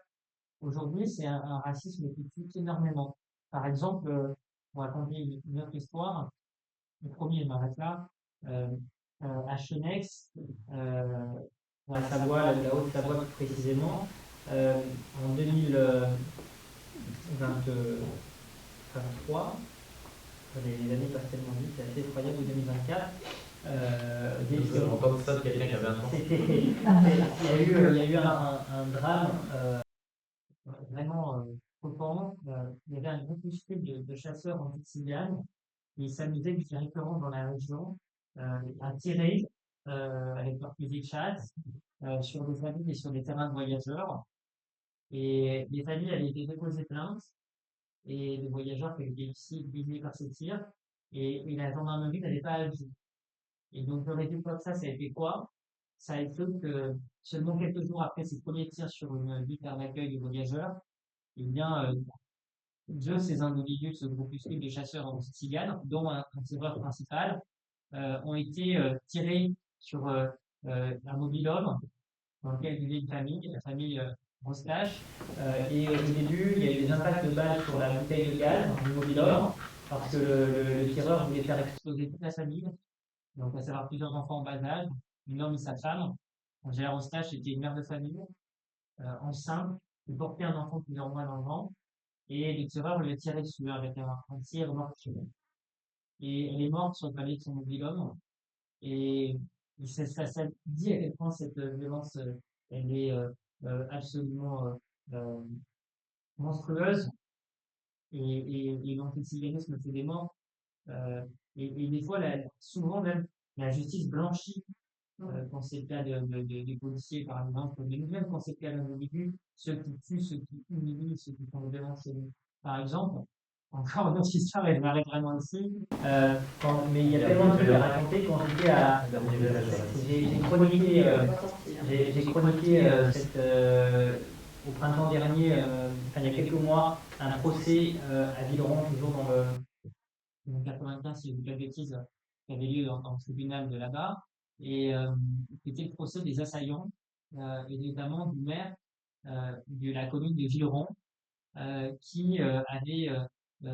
aujourd'hui, c'est un racisme qui tue énormément. Par exemple, on va raconter une autre histoire. Le premier m'arrête là. Euh, à Chenex, dans la Savoie, la Haute-Savoie plus précisément, en 2023, les années passent tellement vite, c'est assez effroyable, 2024. J'ai entendu ça de quelqu'un qui avait un enfant. Il y a eu un drame vraiment profond. Il y avait un groupuscule de chasseurs anti-tziganes qui s'amusaient directement dans la région à tirer avec leur fusil de chasse sur des familles et sur des terrains de voyageurs. Et les familles avaient été déposées plainte et les voyageurs avaient été aussi visés par ces tirs et la gendarmerie n'avait pas agi. Et donc le résultat de ça a été quoi? Ça a été que seulement quelques jours après ces premiers tirs sur une ville d'accueil de voyageurs, eh bien, deux de ces individus de ce groupuscule de chasseurs anti-tziganes, dont un tireur principal, ont été tirés sur un mobil-homme dans lequel vivait une famille, la famille Rostache. Et au début, il y a eu des impacts de balles sur la bouteille de gaz du mobil-homme, parce que le tireur voulait faire exploser toute la famille, donc à savoir plusieurs enfants en bas âge, un homme et sa femme. Angela Rostache était une mère de famille, enceinte, Il portait un enfant plusieurs mois dans le ventre, et le tireur lui a tiré dessus avec un tir mortier. Et elle est morte sur le palais de son mobil-homme. Et ça dit à quel point cette violence, elle est absolument monstrueuse. Et l'antiziganisme fait des morts. Et des fois, souvent même, la justice blanchit quand c'est le cas des policiers, par exemple, mais même quand c'est le cas d'individus, ceux qui tuent, ceux qui humilient, ceux qui font des violences. Par exemple, encore une autre histoire, et je m'arrête vraiment ici, mais il y a tellement de trucs à raconter quand j'étais à... J'ai chroniqué au printemps dernier, enfin il y a quelques mois, un procès à Villeron, toujours dans le 95, si je ne dis pas de bêtises, qui avait lieu dans le tribunal de là-bas, et c'était le procès des assaillants, et notamment du maire de la commune de Villeron, qui avait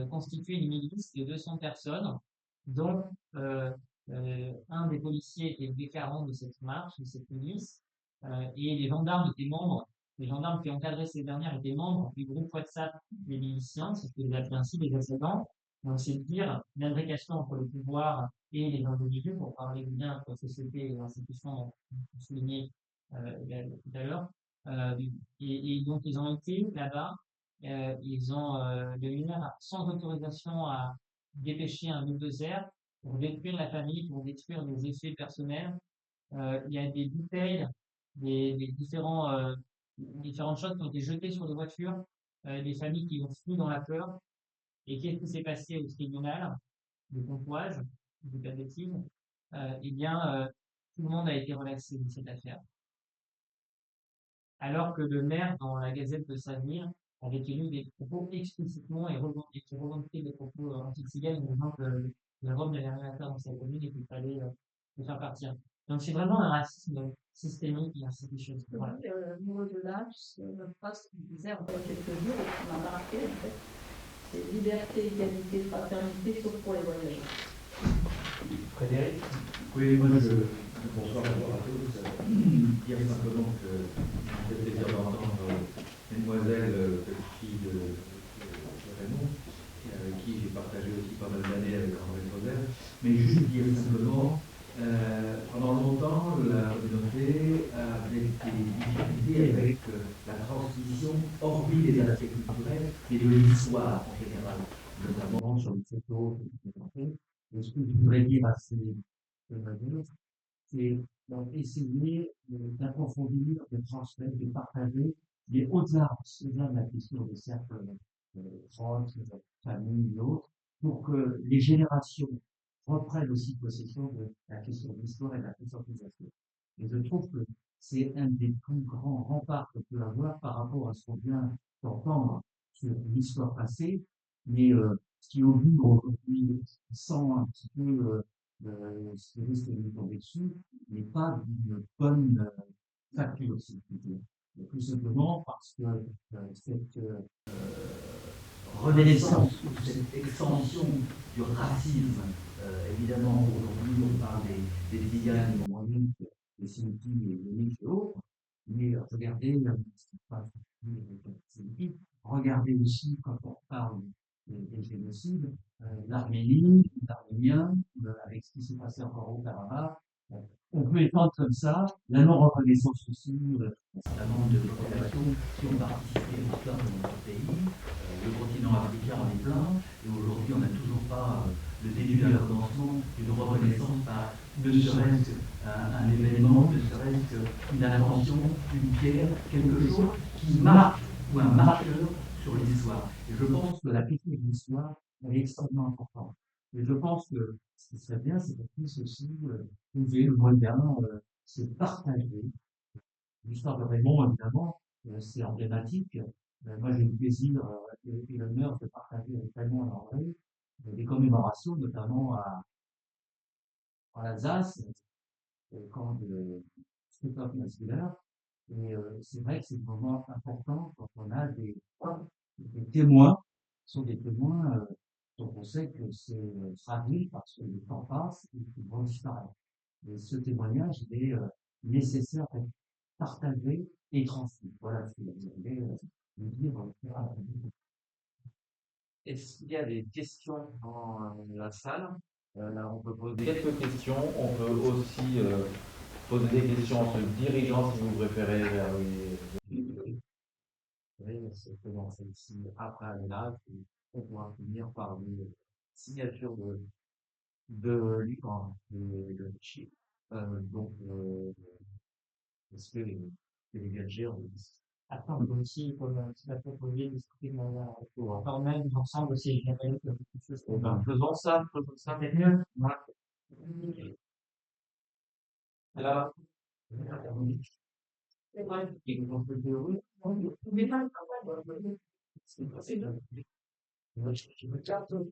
constitué une milice de 200 personnes, dont un des policiers était le déclarant de cette marche, de cette milice, et les gendarmes étaient membres, les gendarmes qui encadraient ces dernières étaient membres du groupe WhatsApp des miliciens, c'est ce que les appelés ainsi des assaillants. Donc c'est dire l'imbrication entre le pouvoir et les individus, pour parler du lien entre société et institutions, souligné tout à l'heure. Et donc ils ont été là-bas, ils ont de manière sans autorisation à dépêcher un bulldozer pour détruire la famille, pour détruire les effets personnels. Il y a des bouteilles, des différentes choses qui ont été jetées sur les voitures, des familles qui ont fui dans la peur. Et qu'est-ce qui s'est passé au tribunal de Pontoise, je ne dis pas de bêtises, eh bien, tout le monde a été relaxé de cette affaire. Alors que le maire, dans la Gazette de Savenir, avait tenu des propos explicitement et qui revendiquait des propos anti-tziganes, disant que le Rhum n'avait rien à faire dans sa commune et qu'il fallait le faire partir. Donc c'est vraiment un racisme systémique et institutionnel. Voilà. Au-delà, notre poste qui disait en fait quelques jours, et qui m'a marqué en fait, c'est liberté, égalité, fraternité, sauf pour les voyageurs. Frédéric? Oui, moi bonsoir à tous. Dire simplement que j'ai le plaisir d'entendre Mesdemoiselles, petite fille de Raymond, avec qui j'ai partagé aussi pas mal d'années avec André Fauzel. Mais juste dire simplement, pendant longtemps, la communauté avait des difficultés avec la transmission, hormis des aspects culturels, et de l'histoire en général, notamment sur les photos. Et ce que je voudrais dire à ces c'est donc essayer d'approfondir, de transmettre, de partager, mais au-delà de la question des cercles proches, de famille et autres, pour que les générations reprennent aussi possession de la question de l'histoire et de la conscientisation. Et je trouve que c'est un des plus grands remparts qu'on peut avoir par rapport à ce qu'on vient d'entendre sur l'histoire passée, mais ce qui augure aujourd'hui sans un petit peu ce risque de nous tomber dessus n'est pas d'une bonne facture, si je puis dire. Tout simplement parce que cette renaissance ou cette extension du racisme, évidemment, aujourd'hui on parle des Tziganes, des Sinti et des Miches et autres, mais regardez ce qui se passe regardez aussi quand on parle des génocides, l'Arménie, l'Arménien, avec ce qui s'est passé encore au Karabakh. On peut étendre comme ça la non-reconnaissance aussi d'un certain nombre de populations qui ont participé à l'histoire de notre pays. Le continent africain en est plein, et aujourd'hui on n'a toujours pas le début de commencement d'une reconnaissance par ne serait-ce qu'un événement, ne serait-ce qu'une attention, une pierre, quelque chose qui marque ou un marqueur sur l'histoire. Et je pense que la question de l'histoire est extrêmement importante. Et je pense que ce qui serait bien, c'est qu'on puisse aussi trouver le moyen, c'est partager. L'histoire de Raymond, évidemment, c'est emblématique. Moi, j'ai eu le plaisir et l'honneur de partager avec Raymond et André des commémorations, notamment en Alsace, au camp de Stuttgart-Nasswiller. Et c'est vrai que c'est un moment important quand on a des témoins, qui sont des témoins dont on sait que c'est fragile parce que le temps passe et qu'ils vont disparaître. Et ce témoignage, il est nécessaire partagé et transmis. Voilà ce que vous voulez dire. Est-ce qu'il y a des questions dans la salle? On peut poser Quelques questions. On peut aussi poser des questions en se dirigeant, si vous préférez, vers les. c'est commencer ici, après aller là, puis on pourra finir par une signature de livre et de chip. Donc, est-ce que les gadgets attends, aussi, comme tu l'as proposé, discuter de manière formelle, ensemble, si jamais quelque chose comme ça. Faisons ça, c'est mieux. Voilà. Là, c'est vrai, et on peut dire oui, mais pas le travail. C'est possible. Je me garde.